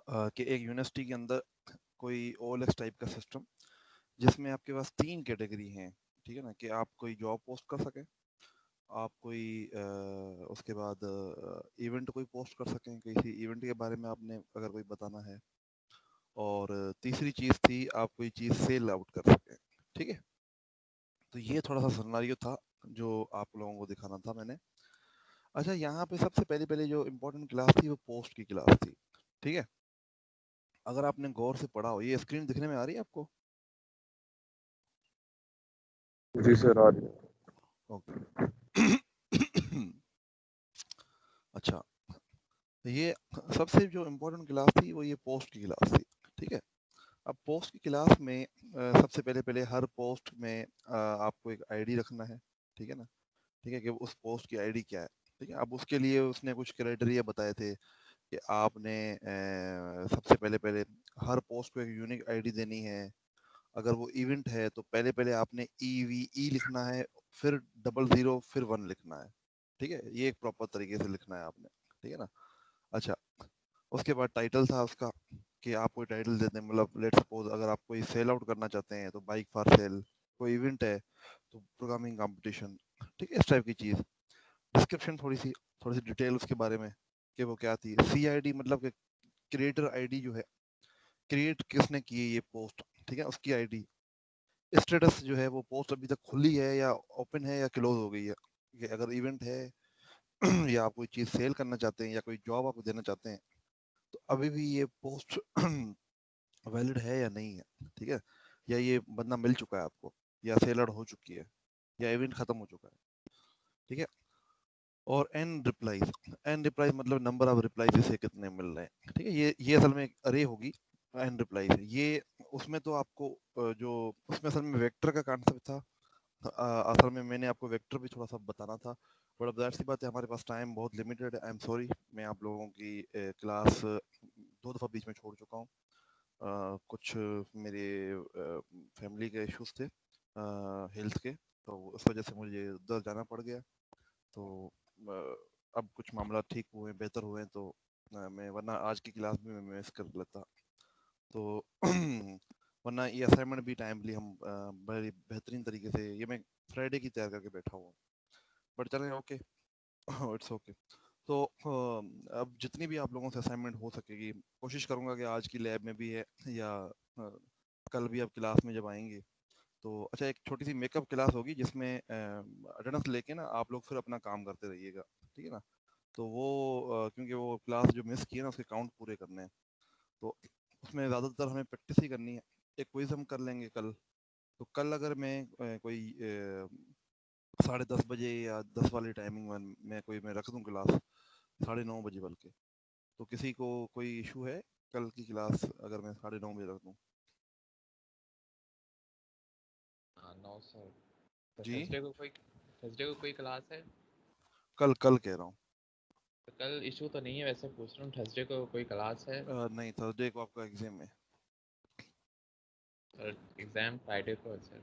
کہ ایک یونیورسٹی کے اندر کوئی او ایل ایکس ٹائپ کا سسٹم جس میں آپ کے پاس 3 کیٹیگری ہیں، ٹھیک ہے نا، کہ آپ کوئی جاب پوسٹ کر سکیں، آپ کوئی اس کے بعد ایونٹ کوئی پوسٹ کر سکیں، کسی ایونٹ کے بارے میں آپ نے اگر کوئی بتانا ہے، اور تیسری چیز تھی آپ کوئی چیز سیل آؤٹ کر سکیں، ٹھیک ہے۔ تو یہ تھوڑا سا سناریو تھا جو آپ لوگوں کو دکھانا تھا میں نے۔ اچھا، یہاں پہ سب سے پہلے جو امپورٹنٹ کلاس تھی وہ پوسٹ کی کلاس تھی، ٹھیک ہے۔ اگر آپ نے غور سے پڑھا ہو، یہ اسکرین دکھنے میں آ رہی ہے آپ کو؟ جی سر آ رہی ہے۔ اوکے اچھا، یہ سب سے جو امپورٹنٹ کلاس تھی وہ یہ پوسٹ کی کلاس تھی، ٹھیک ہے۔ اب پوسٹ کی کلاس میں سب سے پہلے ہر پوسٹ میں آپ کو ایک آئی ڈی رکھنا ہے، ٹھیک ہے نا، ٹھیک ہے، کہ اس پوسٹ کی آئی ڈی کیا ہے، ٹھیک ہے۔ اب اس کے لیے اس نے کچھ کرائٹیریا بتائے تھے کہ آپ نے سب سے پہلے ہر پوسٹ کو ایک یونیک آئی ڈی دینی ہے۔ اگر وہ ایونٹ ہے تو پہلے آپ نے EVE لکھنا ہے، پھر 00 پھر 1 لکھنا ہے، ٹھیک ہے۔ یہ ایک پراپر طریقے سے لکھنا ہے آپ نے، ٹھیک ہے نا۔ اچھا، اس کے بعد ٹائٹل تھا اس کا کہ آپ کوئی ٹائٹل دیتے ہیں، مطلب لیٹ سپوز اگر آپ کوئی سیل آؤٹ کرنا چاہتے ہیں تو بائک فار سیل، کوئی ایونٹ ہے تو پروگرامنگ کمپٹیشن، ٹھیک ہے، اس ٹائپ کی چیز۔ ڈسکرپشن تھوڑی سی ڈیٹیل اس کے بارے میں کہ وہ کیا تھی۔ CID مطلب کہ کریٹر آئی ڈی جو ہے، کریٹ کس نے کی ہے یہ پوسٹ، ٹھیک ہے، اس کی آئی ڈی۔ اسٹیٹس جو ہے وہ پوسٹ ابھی تک کھلی ہے یا اوپن ہے یا کلوز ہو گئی ہے، کہ اگر ایونٹ ہے یا آپ کوئی چیز سیل کرنا چاہتے ہیں یا کوئی جاب آپ کو دینا چاہتے ہیں تو ابھی بھی یہ پوسٹ ویلڈ ہے یا نہیں ہے، ٹھیک ہے، یا یہ بندہ مل چکا ہے آپ کو، یا سیلڈ ہو چکی ہے، یا ایونٹ ختم ہو چکا ہے، ٹھیک ہے۔ اور این ریپلائز مطلب نمبر آف ریپلائز سے کتنے مل رہے ہیں، ٹھیک ہے۔ یہ اصل میں ایک ارے ہوگی این ریپلائز، یہ اس میں تو آپ کو جو اس میں اصل میں ویکٹر کا کانسیپٹ تھا، اصل میں نے آپ کو ویکٹر بھی تھوڑا سا بتانا تھا، بڑا ظاہر سی بات ہے ہمارے پاس ٹائم بہت لمیٹیڈ ہے، آئی ایم سوری، میں آپ لوگوں کی کلاس 2 دفعہ بیچ میں چھوڑ چکا ہوں، کچھ میرے فیملی کے ایشوز تھے ہیلتھ کے، تو اس وجہ سے مجھے ادھر جانا پڑ گیا، تو اب کچھ معاملات ٹھیک ہوئے ہیں، بہتر ہوئے ہیں، تو میں ورنہ آج کی کلاس بھی میں مس کر لیتا، تو ورنہ یہ اسائنمنٹ بھی ٹائملی ہم بڑی بہترین طریقے سے، یہ میں فرائیڈے کی تیار کر کے بیٹھا ہوا ہوں، بٹ چلیں اوکے، اٹس اوکے۔ تو اب جتنی بھی آپ لوگوں سے اسائنمنٹ ہو سکے گی کوشش کروں گا کہ آج کی لیب میں بھی ہے یا کل بھی آپ کلاس میں جب آئیں گے تو اچھا ایک چھوٹی سی میک اپ کلاس ہوگی جس میں اٹینڈنس لے کے نا آپ لوگ پھر اپنا کام کرتے رہیے گا، ٹھیک ہے نا۔ تو وہ کیونکہ وہ کلاس جو مس کی ہے نا اس کے کاؤنٹ پورے کرنے ہیں، تو اس میں زیادہ تر ہمیں پریکٹس ہی کرنی ہے۔ ایک کوئز ہم کر لیں گے کل، تو کل اگر میں کوئی 10:30 بجے یا 10 والی ٹائمنگ میں رکھ دوں کلاس 9:30 بجے، بلکہ تو کسی کو کوئی ایشو ہے کل کی کلاس اگر میں 9:30 بجے رکھ دوں؟ نو سر، جی تھرسڈے کو کوئی کلاس ہے؟ کل کہہ رہا ہوں، کل ایشو تو نہیں ہے، ویسے پوچھ رہا ہوں تھرسڈے کو کوئی کلاس ہے؟ نہیں، تھرسڈے کو آپ کا ایگزام ہے، سر ایگزام فرائیڈے کو ہے سر۔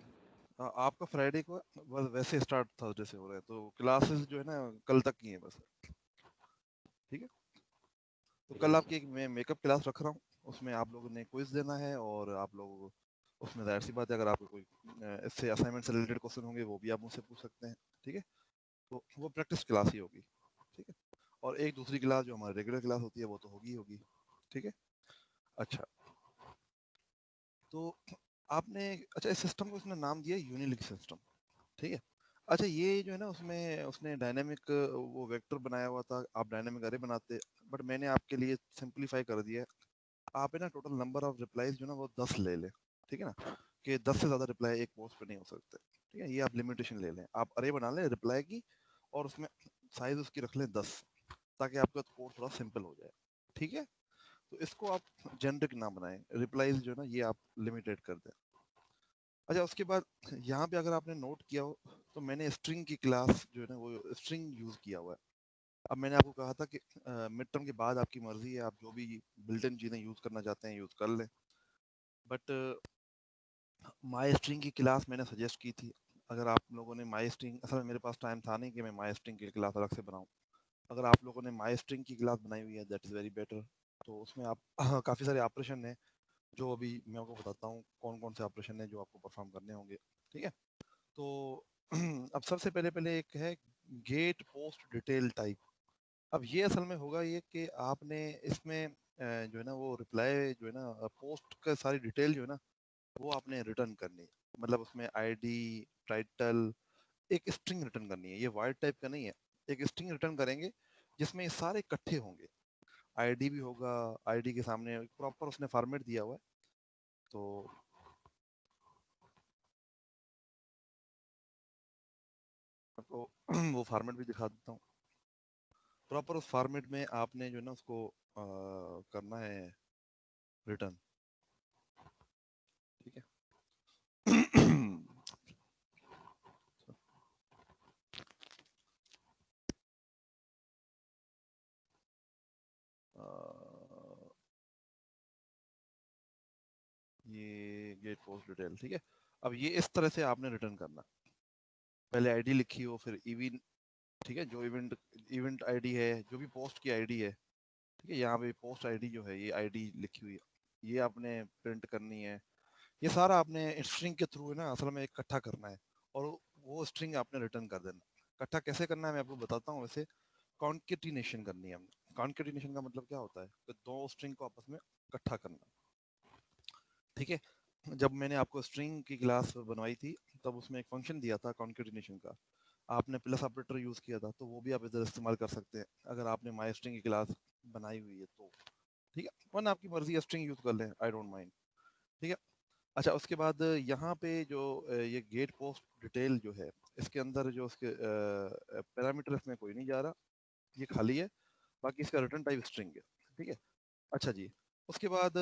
آپ کا فرائیڈے کو ہے، بس ویسے اسٹارٹ تھرسڈے سے ہو رہا ہے، تو کلاسز جو ہے نا کل تک کی ہیں بس، ٹھیک ہے۔ تو ٹھیک کل ہے آپ سر۔ کی ایک میں میک اپ کلاس رکھ رہا ہوں، اس میں آپ لوگوں نے کوئز دینا ہے، اور آپ لوگ اس میں ظاہر سی بات ہے اگر آپ کو کوئی اس سے اسائنمنٹ سے ریلیٹڈ کوশ্چن ہوں گے وہ بھی آپ مجھ سے پوچھ سکتے ہیں، ٹھیک ہے۔ تو وہ پریکٹس کلاس ہی ہوگی، ٹھیک ہے۔ اور ایک دوسری کلاس جو ہماری ریگولر کلاس ہوتی ہے وہ تو ہوگی، ٹھیک ہے۔ اچھا، تو آپ نے اچھا اس سسٹم کو اس نے نام دیا یونیلک سسٹم، ٹھیک ہے۔ اچھا، یہ جو ہے نا اس نے ڈائنامک وہ ویکٹر بنایا ہوا تھا، آپ ڈائنامک ارے بناتے، بٹ میں نے آپ کے لیے سمپلیفائی کر دیا ہے، آپ نا ٹوٹل نمبر آف ریپلائز جو نا وہ 10 لے لیں، ٹھیک ہے نا، کہ 10 سے زیادہ ریپلائی ایک پوسٹ پہ نہیں ہو سکتے، ٹھیک ہے۔ یہ آپ لمیٹیشن لے لیں، آپ ارے بنا لیں ریپلائی کی، اور اس میں سائز اس کی رکھ لیں 10، تاکہ آپ کا کوڈ تھوڑا سمپل ہو جائے، ٹھیک ہے۔ تو اس کو آپ جنرک نہ بنائیں، ریپلائز جو ہے نا یہ آپ لمیٹیڈ کر دیں۔ اچھا، اس کے بعد یہاں پہ اگر آپ نے نوٹ کیا ہو تو میں نے اسٹرنگ کی کلاس جو ہے نا وہ اسٹرنگ یوز کیا ہوا ہے۔ اب میں نے آپ کو کہا تھا کہ مڈ ٹرم کے بعد آپ کی مرضی ہے، آپ جو بھی بلٹ ان چیزیں یوز کرنا چاہتے ہیں یوز کر لیں، بٹ مائی اسٹرنگ کی کلاس میں نے سجیسٹ کی تھی، اگر آپ لوگوں نے مائی اسٹرنگ، اصل میں میرے پاس ٹائم تھا نہیں کہ میں مائی اسٹرنگ کی کلاس الگ سے بناؤں، اگر آپ لوگوں نے مائی اسٹرنگ کی کلاس بنائی ہوئی ہے دیٹ از ویری بیٹر، तो उसमें आप काफ़ी सारे ऑपरेशन हैं जो अभी मैं आपको बताता हूँ कौन कौन से ऑपरेशन हैं जो आपको परफॉर्म करने होंगे, ठीक है। तो अब सबसे पहले एक है गेट पोस्ट डिटेल टाइप। अब ये असल में होगा ये कि आपने इसमें जो है ना वो रिप्लाई जो है ना पोस्ट का सारी डिटेल जो है ना वो आपने रिटर्न करनी है। मतलब उसमें आईडी, टाइटल, एक स्ट्रिंग रिटर्न करनी है। ये वाइड टाइप का नहीं है, एक स्ट्रिंग रिटर्न करेंगे जिसमें ये सारे इकट्ठे होंगे। आईडी भी होगा, आईडी के सामने प्रॉपर उसने फॉर्मेट दिया हुआ है। तो आपको वो फॉर्मेट भी दिखा देता हूँ। प्रॉपर उस फॉर्मेट में आपने जो है ना उसको करना है रिटर्न, ठीक है। ये गेट पोस्ट डिटेल, ठीक है। अब ये इस तरह से आपने रिटर्न करना, पहले आईडी लिखी हो, फिर इवेंट, ठीक है, जो इवेंट इवेंट आईडी है, जो भी पोस्ट की आईडी है, ठीक है। यहाँ पे पोस्ट आईडी जो है ये आईडी लिखी हुई है, ये आपने प्रिंट करनी है। ये सारा आपने स्ट्रिंग के थ्रू है ना असल में इकट्ठा करना है और वो स्ट्रिंग आपने रिटर्न कर देना। इकट्ठा कैसे करना है मैं आपको बताता हूँ। वैसे कॉन्केटिनेशन करनी है हमने। कॉन्केटिनेशन का मतलब क्या होता है कि दो स्ट्रिंग को आपस में इकट्ठा करना, ठीक है। जब मैंने आपको स्ट्रिंग की क्लास बनवाई थी तब उसमें एक फंक्शन दिया था कॉन्केटिनेशन का, आपने प्लस ऑपरेटर यूज किया था, तो वो भी आप इधर इस्तेमाल कर सकते हैं अगर आपने माई स्ट्रिंग की क्लास बनाई हुई है तो, ठीक है। वरना आपकी मर्जी है, स्ट्रिंग यूज कर लें, आई डोंट माइंड, ठीक है। अच्छा, उसके बाद यहाँ पे जो ये गेट पोस्ट डिटेल जो है, इसके अंदर जो उसके पैरामीटर इसमें कोई नहीं जा रहा, ये खाली है। बाकी इसका रिटर्न टाइप स्ट्रिंग है, ठीक है। अच्छा जी, उसके बाद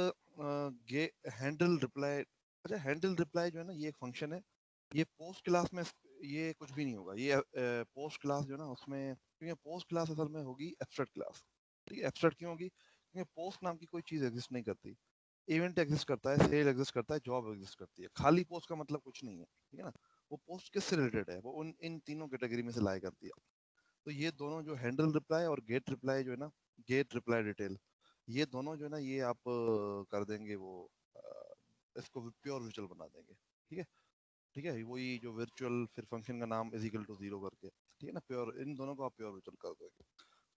गे हैंडल रिप्लाई। अच्छा, हैंडल रिप्लाई जो है ना ये एक फंक्शन है। ये पोस्ट क्लास में ये कुछ भी नहीं होगा। ये पोस्ट क्लास जो है ना उसमें, क्योंकि पोस्ट क्लास असल में होगी एब्स्ट्रैक्ट क्लास, ठीक है। एब्स्ट्रैक्ट क्यों होगी? क्योंकि पोस्ट नाम की कोई चीज़ एग्जिस्ट नहीं करती। इवेंट एग्जिस्ट करता है, सेल एग्जिस्ट करता है, जॉब एग्जिस्ट करती है। खाली पोस्ट का मतलब कुछ नहीं है, ठीक है ना। वो पोस्ट किससे रिलेटेड है, वो उन इन तीनों कैटेगरी में से लाया करती है। तो ये दोनों जो हैंडल रिप्लाई और गेट रिप्लाई जो है ना, गेट रिप्लाई डिटेल, ये दोनों जो है ना ये आप कर देंगे वो इसको प्योर वर्चुअल बना देंगे, ठीक है। ठीक है, वही जो वर्चुअल फिर फंक्शन का नाम इज इक्वल टू 0 करके, ठीक है ना। प्योर, इन दोनों को आप प्योर वर्चुअल कर देंगे।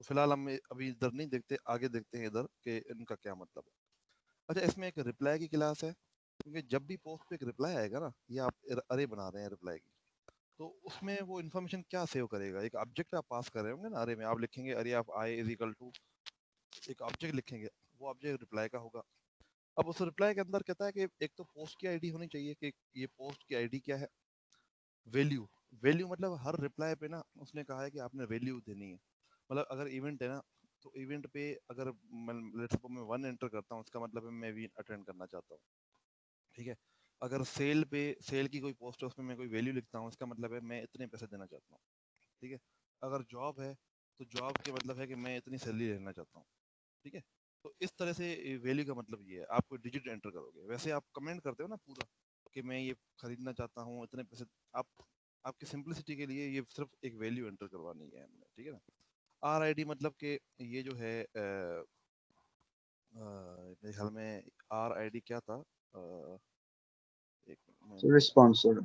तो फिलहाल हम अभी इधर नहीं देखते, आगे देखते हैं इधर कि इनका क्या मतलब है। अच्छा, इसमें एक रिप्लाई की क्लास है, क्योंकि जब भी पोस्ट पे एक रिप्लाई आएगा ना, ये आप अरे बना रहे हैं रिप्लाई की, तो उसमें वो इन्फॉर्मेशन क्या सेव करेगा? एक ऑब्जेक्ट आप पास कर रहे होंगे ना अरे में, आप लिखेंगे अरे आप आई इज इक्वल टू, एक ऑब्जेक्ट लिखेंगे, वो ऑब्जेक्ट रिप्लाई का होगा। अब उस रिप्लाई के अंदर कहता है कि एक तो पोस्ट की आईडी होनी चाहिए, कि ये पोस्ट की आईडी क्या है, वैल्यू। वैल्यू मतलब हर रिप्लाई पे ना उसने कहा है कि आपने वैल्यू देनी है। मतलब अगर इवेंट है ना, तो इवेंट पे अगर लेट्स सपोज मैं 1 एंटर करता हूँ, इसका मतलब है मैं भी अटेंड करना चाहता हूँ, ठीक है। अगर सेल पे, सेल की कोई पोस्ट है उसमें मैं कोई वैल्यू लिखता हूँ, इसका मतलब है मैं इतने पैसे देना चाहता हूँ, ठीक है। अगर जॉब है तो जॉब के मतलब है कि मैं इतनी सैलरी लेना चाहता हूँ, ठीक है। तो इस तरह से वैल्यू का मतलब ये है, आप कोई डिजिट एंटर करोगे। वैसे आप कमेंट करते हो ना पूरा कि मैं ये खरीदना चाहता हूँ इतने पैसे, आप आपकी सिंपलिसिटी के लिए ये सिर्फ एक वैल्यू एंटर करवानी है हमने, ठीक है ना। आर आई डी मतलब कि ये जो है मेरे ख्याल में आर आई डी क्या था, एक मिनट। रिस्पॉन्सर।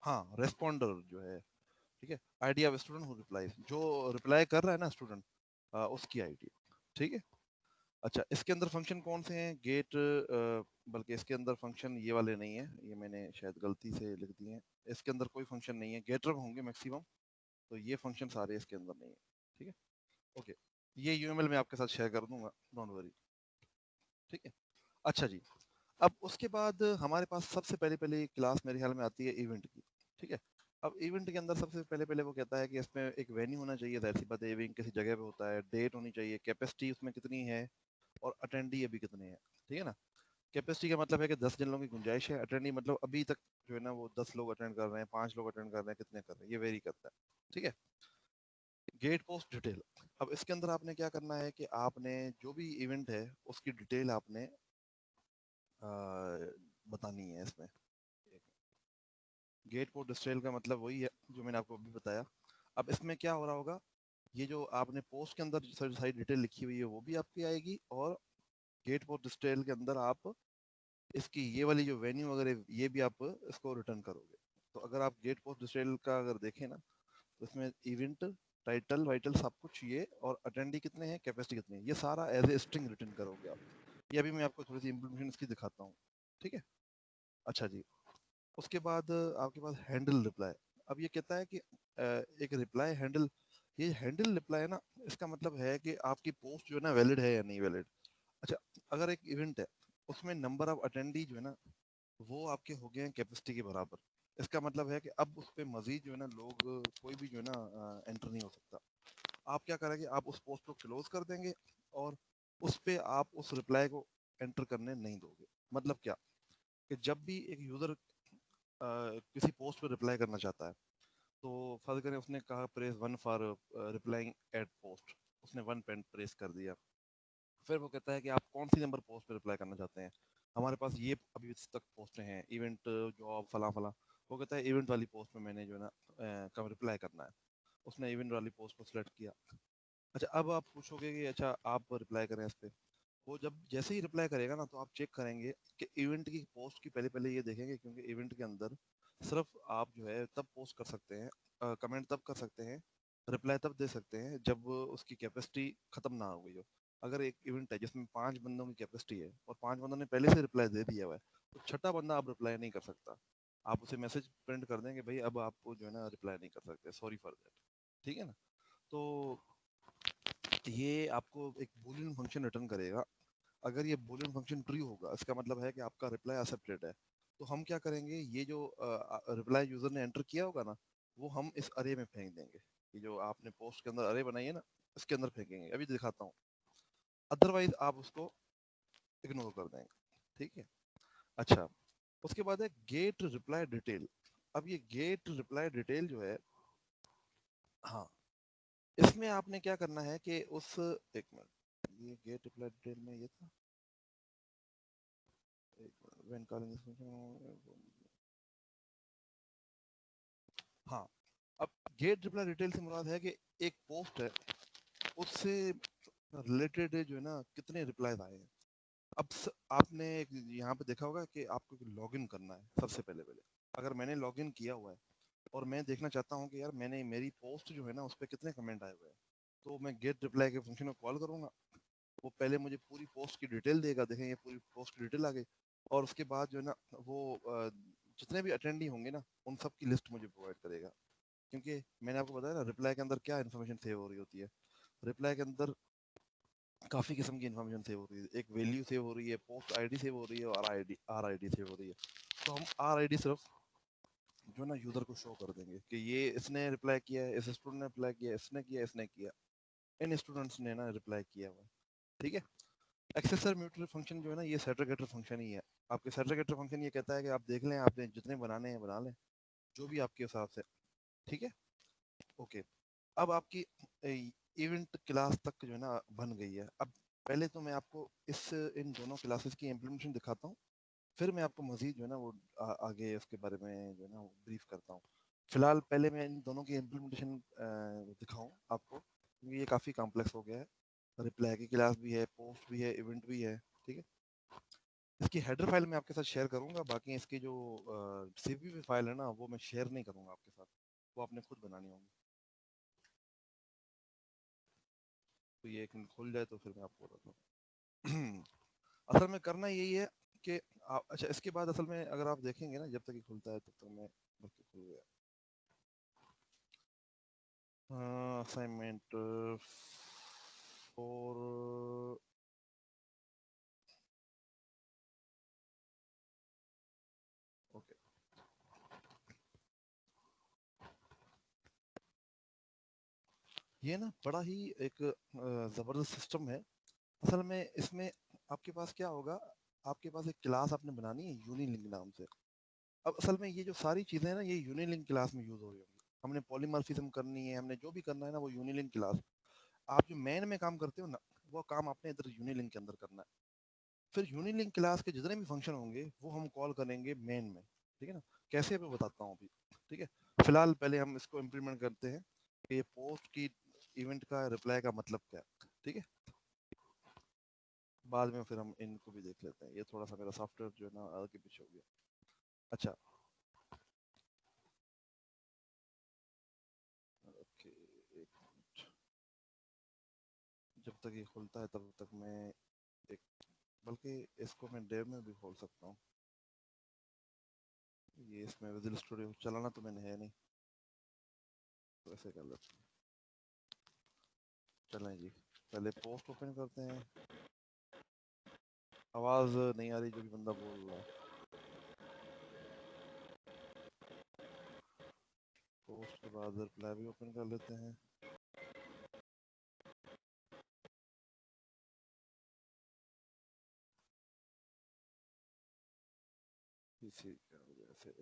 हाँ, रेस्पॉन्डर जो है, ठीक है। ID of student who reply, जो रिप्लाई कर रहा है ना स्टूडेंट, उसकी आईडी, ठीक है। अच्छा, इसके अंदर फंक्शन कौन से हैं? गेट, बल्कि इसके अंदर फंक्शन ये वाले नहीं है, ये मैंने शायद गलती से लिख दिए हैं। इसके अंदर कोई फंक्शन नहीं है, गेटर होंगे मैक्सिमम, तो ये फंक्शन सारे इसके अंदर नहीं है, ठीक है। ओके, ये यूएमएल में आपके साथ शेयर कर दूंगा, डोंट वरी, ठीक है। अच्छा जी, अब उसके बाद हमारे पास सबसे पहले पहले क्लास मेरे ख्याल में आती है इवेंट की, ठीक है। अब इवेंट के अंदर सबसे पहले पहले वो कहता है कि इसमें एक वेन्यू होना चाहिए, जाहिर सी बात है इवेंट किसी जगह पे होता है, डेट होनी चाहिए, कैपेसिटी उसमें कितनी है, और अटेंडी अभी कितने हैं, ठीक है ना। कैपेसिटी का मतलब है कि 10 जन लोगों की गुंजाइश है, अटेंडी मतलब अभी तक जो है ना वो 10 लोग अटेंड कर रहे हैं, 5 लोग अटेंड कर रहे हैं, कितने कर रहे हैं, ये वेरी करता है, ठीक है। गेट पोस्ट डिटेल, अब इसके अंदर आपने क्या करना है कि आपने जो भी इवेंट है उसकी डिटेल आपने बतानी है इसमें। गेट पोस्ट डिटेल का मतलब वही है जो मैंने आपको अभी बताया। अब इसमें क्या हो रहा होगा, ये जो आपने पोस्ट के अंदर सारी डिटेल लिखी हुई है वो भी आपकी आएगी, और गेट पोस्ट डिटेल के अंदर आप इसकी ये वाली जो वेन्यू वगैरह ये भी आप इसको रिटर्न करोगे। तो अगर आप गेट पोस्ट डिटेल का अगर देखें ना तो इसमें इवेंट टाइटल वाइटल सब कुछ ये, और अटेंडी कितने हैं, कैपेसिटी कितनी है, ये सारा एज ए स्ट्रिंग रिटर्न करोगे आप। ये अभी मैं आपको थोड़ी सी इंप्लीमेंटेशन इसकी दिखाता हूँ, ठीक है। अच्छा जी, उसके बाद आपके पास हैंडल रिप्लाई। अब ये कहता है कि एक रिप्लाई हैंडल, ये हैंडल रिप्लाई है ना, इसका मतलब है कि आपकी पोस्ट जो है ना वैलिड है या नहीं वैलिड। अच्छा, अगर एक इवेंट है उसमें नंबर ऑफ अटेंडी जो है ना वो आपके हो गए हैं कैपेसिटी के बराबर, इसका मतलब है कि अब उस पर मजीद जो है ना लोग कोई भी जो है ना एंटर नहीं हो सकता। आप क्या करेंगे, आप उस पोस्ट को क्लोज कर देंगे और उस पे आप उस रिप्लाई को एंटर करने नहीं दोगे। मतलब क्या कि जब भी एक यूजर किसी पोस्ट पे रिप्लाई करना चाहता है, तो फर्ज करें उसने कहा press 1 for replying at post, उसने 1 पेन प्रेस कर दिया। फिर वो कहता है कि आप कौन सी नंबर पोस्ट पे रिप्लाई करना चाहते हैं, हमारे पास ये अभी तक पोस्टें हैं, इवेंट जॉब फला फला। वो कहता है इवेंट वाली पोस्ट में मैंने जो है ना कब रिप्लाई करना है, उसने इवेंट वाली पोस्ट को सिलेक्ट किया। अच्छा, अब आप पूछोगे कि अच्छा आप रिप्लाई करें इस पे। वो जब जैसे ही रिप्लाई करेगा ना तो आप चेक करेंगे कि इवेंट की पोस्ट की पहले पहले ये देखेंगे, क्योंकि इवेंट के अंदर सिर्फ आप जो है तब पोस्ट कर सकते हैं, कमेंट तब कर सकते हैं, रिप्लाई तब दे सकते हैं जब उसकी कैपेसिटी खत्म ना हो गई हो। अगर एक इवेंट है जिसमें 5 बंदों की कैपेसिटी है और 5 बंदों ने पहले से रिप्लाई दे दिया हुआ है, तो छठा बंदा आप रिप्लाई नहीं कर सकता। आप उसे मैसेज प्रिंट कर देंगे, भाई अब आप जो है ना रिप्लाई नहीं कर सकते, सॉरी फॉर दैट, ठीक है ना। तो ये आपको एक बूलियन फंक्शन रिटर्न करेगा। अगर ये बूलियन फंक्शन ट्रू होगा इसका मतलब है कि आपका रिप्लाई एक्सेप्टेड है। तो हम क्या करेंगे, ये जो रिप्लाई यूजर ने एंटर किया होगा ना वो हम इस अरे में फेंक देंगे। ये जो आपने पोस्ट के अंदर अरे बनाई है ना इसके अंदर फेंकेंगे, अभी दिखाता हूँ। अदरवाइज आप उसको इग्नोर कर देंगे, ठीक है। अच्छा, उसके बाद है गेट रिप्लाई डिटेल। अब ये गेट रिप्लाई डिटेल जो है, हाँ, इसमें आपने क्या करना है कि उस, एक मिनट, ये गेट रिप्लाई डिटेल में ये था, when calling this function, हाँ। अब गेट रिप्लाई डिटेल से मुराद है कि एक पोस्ट है उससे रिलेटेड जो है ना कितने रिप्लाईज आए हैं। अब आपने यहाँ पे देखा होगा कि आपको लॉगिन करना है। सबसे पहले पहले अगर मैंने लॉगिन किया हुआ है और मैं देखना चाहता हूँ कि यार मैंने मेरी पोस्ट जो है ना उस पर कितने कमेंट आए हुए हैं, तो मैं गेट रिप्लाई के फंक्शन को कॉल करूँगा। वो पहले मुझे पूरी पोस्ट की डिटेल देगा, देखें ये पूरी पोस्ट की डिटेल आ गई, और उसके बाद जो है ना वो जितने भी अटेंडी होंगे ना उन सब की लिस्ट मुझे प्रोवाइड करेगा। क्योंकि मैंने आपको बताया ना रिप्लाई के अंदर क्या इन्फॉर्मेशन सेव हो रही होती है। रिप्लाई के अंदर काफ़ी किस्म की इन्फॉर्मेशन सेव हो रही है, एक वैल्यू सेव हो रही है, पोस्ट आईडी सेव हो रही है, और आर आई डी सेव हो रही है। तो हम आर आई डी सिर्फ जो ना यूज़र को शो कर देंगे कि ये इसने रिप्लाई किया है, इस स्टूडेंट ने रिप्लाई किया, इसने किया, इसने किया, इन स्टूडेंट्स ने ना रिप्लाई किया हुआ है, ठीक है। एक्सेसर म्यूचुअल फंक्शन जो है ना ये सेग्रीगेटर फंक्शन ही है। आपके सेग्रीगेटर फंक्शन ये कहता है कि आप देख लें, आपने जितने बनाने हैं बना लें, जो भी आपके हिसाब से, ठीक है, ओके। अब आपकी इवेंट क्लास तक जो है ना बन गई है। अब पहले तो मैं आपको इन दोनों क्लासेस की इम्प्लीमेंटेशन दिखाता हूँ, फिर मैं आपको मजीद जो है ना वो आगे उसके बारे में जो है ना ब्रीफ करता हूँ। फिलहाल पहले मैं इन दोनों की इम्प्लीमेंटेशन दिखाऊँ आपको, क्योंकि ये काफ़ी कॉम्प्लेक्स हो गया है। रिप्लाई की क्लास भी है, पोस्ट भी है, इवेंट भी है, ठीक है। इसकी हेडर फाइल मैं आपके साथ शेयर करूंगा, बाकी इसकी जो सीपीपी फाइल है ना वो मैं शेयर नहीं करूंगा आपके साथ, वो आपने खुद बनानी होगी। तो ये एक मिनट खुल जाए तो फिर मैं आपको बताता हूँ। असल में करना यही है कि अच्छा, इसके बाद असल में अगर आप देखेंगे ना, जब तक ये खुलता है तब तक मैं बल्कि खुल गया असाइनमेंट फॉर, ओके। ये ना बड़ा ही एक ज़बरदस्त सिस्टम है। असल में इसमें आपके पास क्या होगा, आपके पास एक क्लास आपने बनानी है यूनिलिंक नाम से। अब असल में ये जो सारी चीज़ें हैं ना ये यूनिलिंक क्लास में यूज़ हो रही होंगी। हमने पॉलीमॉर्फिज्म करनी है, हमने जो भी करना है ना वो यूनिलिंक क्लास। आप जो मेन में काम करते हो ना वो काम आपने इधर यूनिलिंक के अंदर करना है। फिर यूनिलिंक क्लास के जितने भी फंक्शन होंगे वो हम कॉल करेंगे मेन में, ठीक है ना। कैसे मैं बताता हूँ अभी, ठीक है। फिलहाल पहले हम इसको इम्प्लीमेंट करते हैं कि ये पोस्ट की इवेंट का रिप्लाई का मतलब क्या है, ठीक है। बाद में फिर हम इनको भी देख लेते हैं। ये थोड़ा सा मेरा सॉफ्टवेयर जो है ना आगे पीछे हो गया। अच्छा ओके, एक मिनट, जब तक ये खुलता है तब तक मैं एक, बल्कि इसको मैं डेव में भी खोल सकता हूँ। ये इसमें विजुअल स्टूडियो चलाना तो मैंने है नहीं, तो ऐसे कर लेते हैं। चलें जी, पहले पोस्ट ओपन करते हैं। आवाज़ नहीं आ रही जो भी बंदा बोल रहा है। पोस्ट के बाद रिप्लाई भी ओपन कर लेते हैं। इसी की वजह से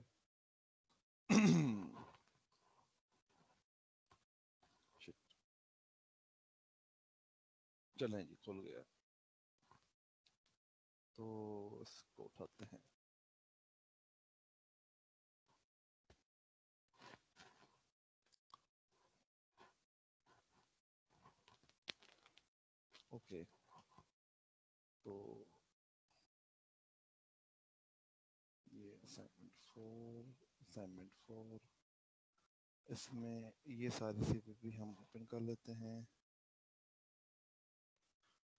Shit. चलें जी, खुल गया, तो इसको उठाते हैं। ओके, तो ये असाइनमेंट 4 इसमें ये सारी सीपीपी हम ओपन कर लेते हैं।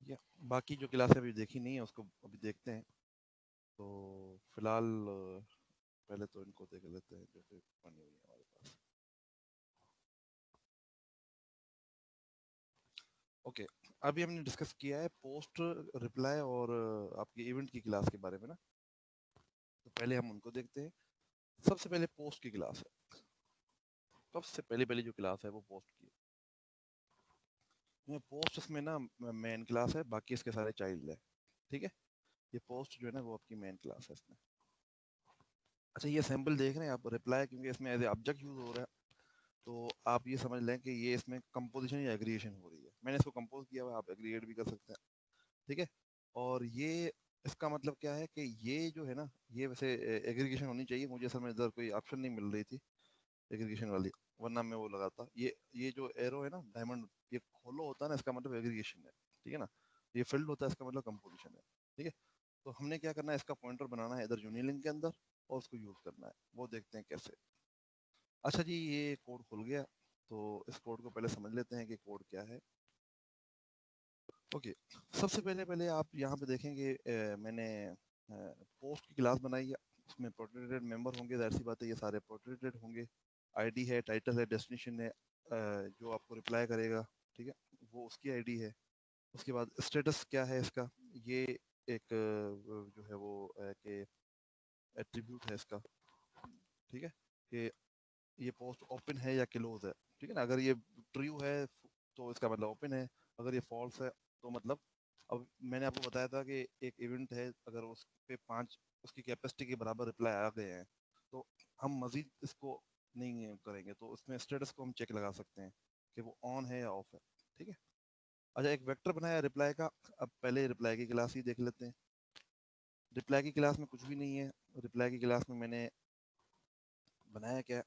या बाकी जो क्लासें अभी देखी नहीं है उसको अभी देखते हैं। तो फिलहाल पहले तो इनको देख लेते हैं जो कि बनी हुई है हमारे पास। ओके, अभी हमने डिस्कस किया है पोस्ट, रिप्लाई और आपकी इवेंट की क्लास के बारे में ना। तो पहले हम उनको देखते हैं। सबसे पहले पोस्ट की क्लास है। सबसे पहली जो क्लास है वो पोस्ट की है। पोस्ट इसमें ना मेन क्लास है, बाकी इसके सारे चाइल्ड है। ठीक है, ये पोस्ट जो है ना वो आपकी मेन क्लास है इसमें। अच्छा, ये सैम्पल देख रहे हैं आप, रिप्लाई क्योंकि इसमें एज ए ऑब्जेक्ट यूज हो रहा है, तो आप ये समझ लें कि ये इसमें कंपोजिशन या एग्रीगेशन हो रही है। मैंने इसको कंपोज किया हुआ, आप एग्रीगेट भी कर सकते हैं। ठीक है, और ये इसका मतलब क्या है कि ये जो है ना, ये वैसे एग्रीगेशन होनी चाहिए। मुझे असल में इधर कोई ऑप्शन नहीं मिल रही थी एग्रीगेशन वाली, वरना मैं वो लगाता। ये जो एरो है ना डायमंड, ये खोलो होता है ना, इसका मतलब एग्रीगेशन है। ठीक है ना, ये फिल्ड होता है, इसका मतलब कंपोजिशन है। ठीक है, तो हमने क्या करना है, इसका पॉइंटर बनाना है इधर यूनिलिंक के अंदर, और उसको यूज करना है। वो देखते हैं कैसे। अच्छा जी, ये कोड खुल गया, तो इस कोड को पहले समझ लेते हैं कि कोड क्या है। ओके, सबसे पहले आप यहाँ पे देखेंगे मैंने पोस्ट की क्लास बनाई है। उसमें प्रोटेक्टेड मेंबर होंगे, जाहिर सी बात है ये सारे प्रोटेक्टेड होंगे। आईडी है, टाइटल है, डेस्टिनेशन है, जो आपको रिप्लाई करेगा, ठीक है, वो उसकी आईडी है। उसके बाद स्टेटस क्या है इसका, ये एक जो है वो कि एट्रीब्यूट है इसका। ठीक है, कि ये पोस्ट ओपन है या क्लोज है। ठीक है ना, अगर ये ट्रू है तो इसका मतलब ओपन है, अगर ये फॉल्स है तो मतलब, अब मैंने आपको बताया था कि एक इवेंट है, अगर उस पे 5 उसकी कैपेसिटी के बराबर रिप्लाई आ गए हैं तो हम मजीद इसको नहीं करेंगे, तो उसमें स्टेटस को हम चेक लगा सकते हैं कि वो ऑन है या ऑफ है। ठीक है, अच्छा, एक वेक्टर बनाया रिप्लाई का। अब पहले रिप्लाई की क्लास ही देख लेते हैं। रिप्लाई की क्लास में कुछ भी नहीं है। रिप्लाई की क्लास में मैंने बनाया क्या,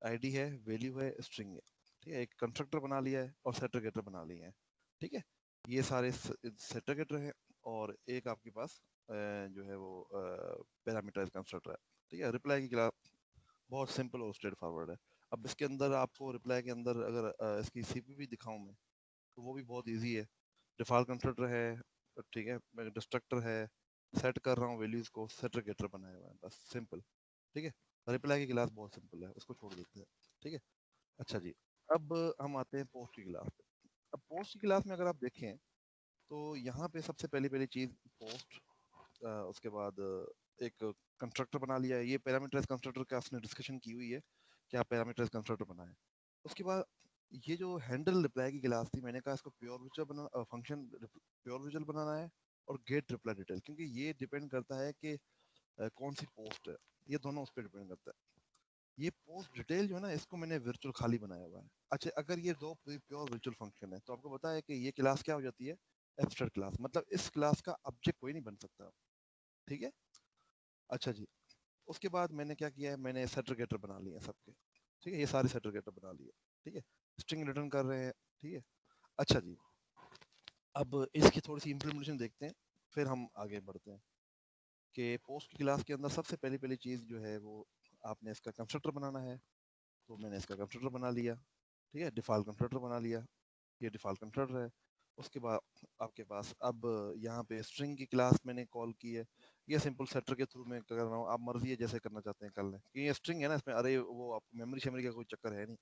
आईडी है, वैल्यू है, स्ट्रिंग है। ठीक है, एक कंस्ट्रक्टर बना लिया है और सेटर गेटर बना लिया है। ठीक है, ये सारे सेटर गेटर हैं, और एक आपके पास जो है वो पैरामीटराइज कंस्ट्रक्टर है। ठीक है, रिप्लाई की क्लास बहुत सिंपल और स्ट्रेट फॉरवर्ड है। अब इसके अंदर आपको रिप्लाई के अंदर अगर इसकी सीपीपी दिखाऊं मैं, तो वो भी बहुत ईजी है। डिफॉल्ट कंस्ट्रक्टर है, ठीक है, डिस्ट्रक्टर है, सेट कर रहा हूँ वैल्यूज को, सेटर गेटर बनाया हुआ है, बस सिंपल। ठीक है, रिप्लाई की क्लास बहुत सिंपल है, उसको छोड़ देते हैं। ठीक है, अच्छा जी, अब हम आते हैं पोस्ट की क्लास पे। अब पोस्ट की क्लास में अगर आप देखें तो यहाँ पे सबसे पहली चीज़ पोस्ट, उसके बाद एक कंस्ट्रक्टर बना लिया है। ये पैरामीटराइज कंस्ट्रक्टर का आपने डिस्कशन की हुई है कि आप पैरामीटराइज कंस्ट्रक्टर बनाए। उसके बाद ये जो हैंडल रिप्लाई की क्लास थी, मैंने कहा इसको प्योर विजुअल बना, फंक्शन प्योर विजुअल बनाना है, और गेट रिप्लाई डिटेल, क्योंकि ये डिपेंड करता है कि कौन सी पोस्ट है। ये दोनों उस पर डिपेंड करता है। ये पोस्ट डिटेल जो है ना, इसको मैंने वर्चुअल खाली बनाया हुआ है। अच्छा, अगर ये दो प्योर वर्चुअल फंक्शन है तो आपको पता है कि ये क्लास क्या हो जाती है, एब्स्ट्रैक्ट क्लास, मतलब इस क्लास का ऑब्जेक्ट कोई नहीं बन सकता। ठीक है, अच्छा जी, उसके बाद मैंने क्या किया है, मैंने सेटरगेटर बना लिए हैं सबके। ठीक है, ये सारे सेटरगेटर बना लिए। ठीक है, स्ट्रिंग रिटर्न कर रहे हैं। ठीक है, अच्छा जी, अब इसकी थोड़ी सी इम्प्लीमेंटेशन देखते हैं, फिर हम आगे बढ़ते हैं कि पोस्ट की क्लास के अंदर सबसे पहली चीज़ जो है वो आपने इसका कंस्ट्रक्टर बनाना है। तो मैंने इसका कंस्ट्रक्टर बना लिया, ठीक है, डिफ़ॉल्ट कंस्ट्रक्टर बना लिया, ये डिफ़ॉल्ट कंस्ट्रक्टर है। उसके बाद आपके पास अब यहाँ पे स्ट्रिंग की क्लास मैंने कॉल की है, ये सिंपल सेटर के थ्रू मैं कर रहा हूँ, आप मर्जी है जैसे करना चाहते हैं कर लें, क्योंकि ये स्ट्रिंग है ना, इसमें अरे वो आपको मेमोरी शेमरी का कोई चक्कर है नहीं।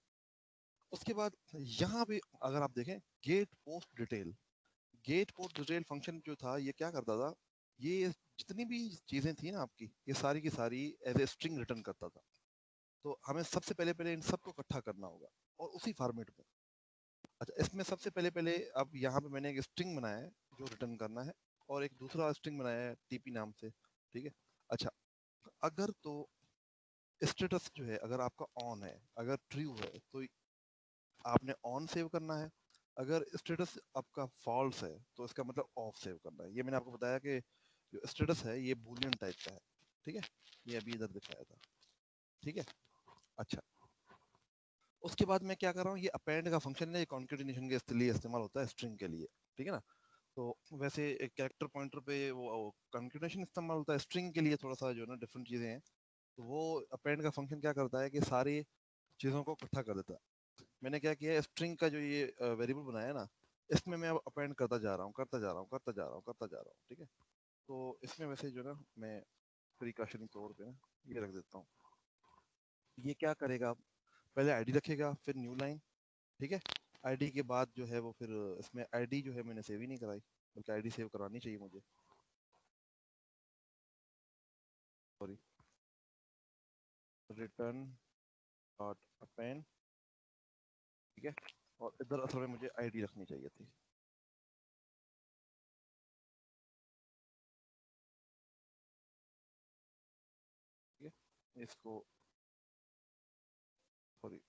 उसके बाद यहाँ पे अगर आप देखें gate post detail, gate post detail function जो था ये क्या करता था, ये जितनी भी चीज़ें थी ना आपकी, ये सारी की सारी एज ए स्ट्रिंग रिटर्न करता था। तो हमें सबसे पहले इन सबको इकट्ठा करना होगा और उसी फॉर्मेट में। अच्छा, इसमें सबसे पहले अब यहाँ पे मैंने एक स्ट्रिंग बनाया है जो रिटर्न करना है, और एक दूसरा स्ट्रिंग बनाया है टीपी नाम से, ठीक है। अच्छा, अगर तो स्टेटस जो है अगर आपका ऑन है, अगर ट्रू है तो आपने ऑन सेव करना है, अगर स्टेटस आपका फॉल्स है तो इसका मतलब ऑफ सेव करना है। ये मैंने आपको बताया कि जो स्टेटस है ये बूलियन टाइप का है, ठीक है, ये अभी इधर दिखाया था, ठीक है। अच्छा, उसके बाद मैं क्या कर रहा हूँ, ये अपेंड का फंक्शन है, ये कॉन्केटिनेशन के लिए इस्तेमाल होता है स्ट्रिंग के लिए, ठीक है ना। तो वैसे एक कैरेक्टर पॉइंटर पे वो कॉन्केटिनेशन इस्तेमाल होता है, स्ट्रिंग के लिए थोड़ा सा जो है ना डिफरेंट चीज़ें हैं। तो वो अपेंड का फंक्शन क्या करता है कि सारी चीज़ों को इकट्ठा कर देता है। मैंने क्या किया है, स्ट्रिंग का जो ये वेरिएबल बनाया है ना, इसमें मैं अब अपेंड करता जा रहा हूँ, करता जा रहा हूँ, करता जा रहा हूँ, करता जा रहा हूँ, ठीक है। तो इसमें वैसे जो ना मैं प्रिकॉशनरी तौर पे ना ये रख देता हूँ। ये क्या करेगा, पहले आईडी रखेगा, फिर न्यू लाइन, ठीक है। आईडी के बाद जो है वो फिर इसमें आईडी जो है मैंने सेव ही नहीं कराई, बल्कि आईडी सेव करानी चाहिए मुझे, सॉरी, रिटर्न डॉट अपेंड, ठीक है। और इधर असल में मुझे आईडी रखनी चाहिए थी, ठीक है। इसको सॉरी,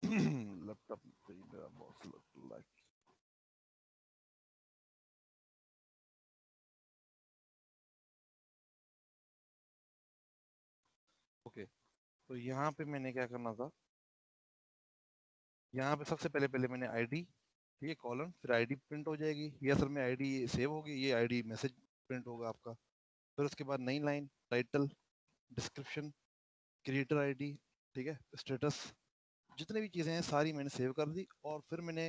लैपटॉप पे ही मेरा मॉस लाइक, ओके। तो यहाँ पे मैंने क्या करना था, यहाँ पे सबसे पहले मैंने आईडी, ठीक है, कॉलन, फिर आईडी प्रिंट हो जाएगी, ये असल में आईडी सेव होगी, ये आईडी मैसेज प्रिंट होगा आपका। फिर उसके बाद नई line, title, description, creator ID, ठीक है, स्टेटस, जितनी भी चीज़ें हैं सारी मैंने सेव कर दी। और फिर मैंने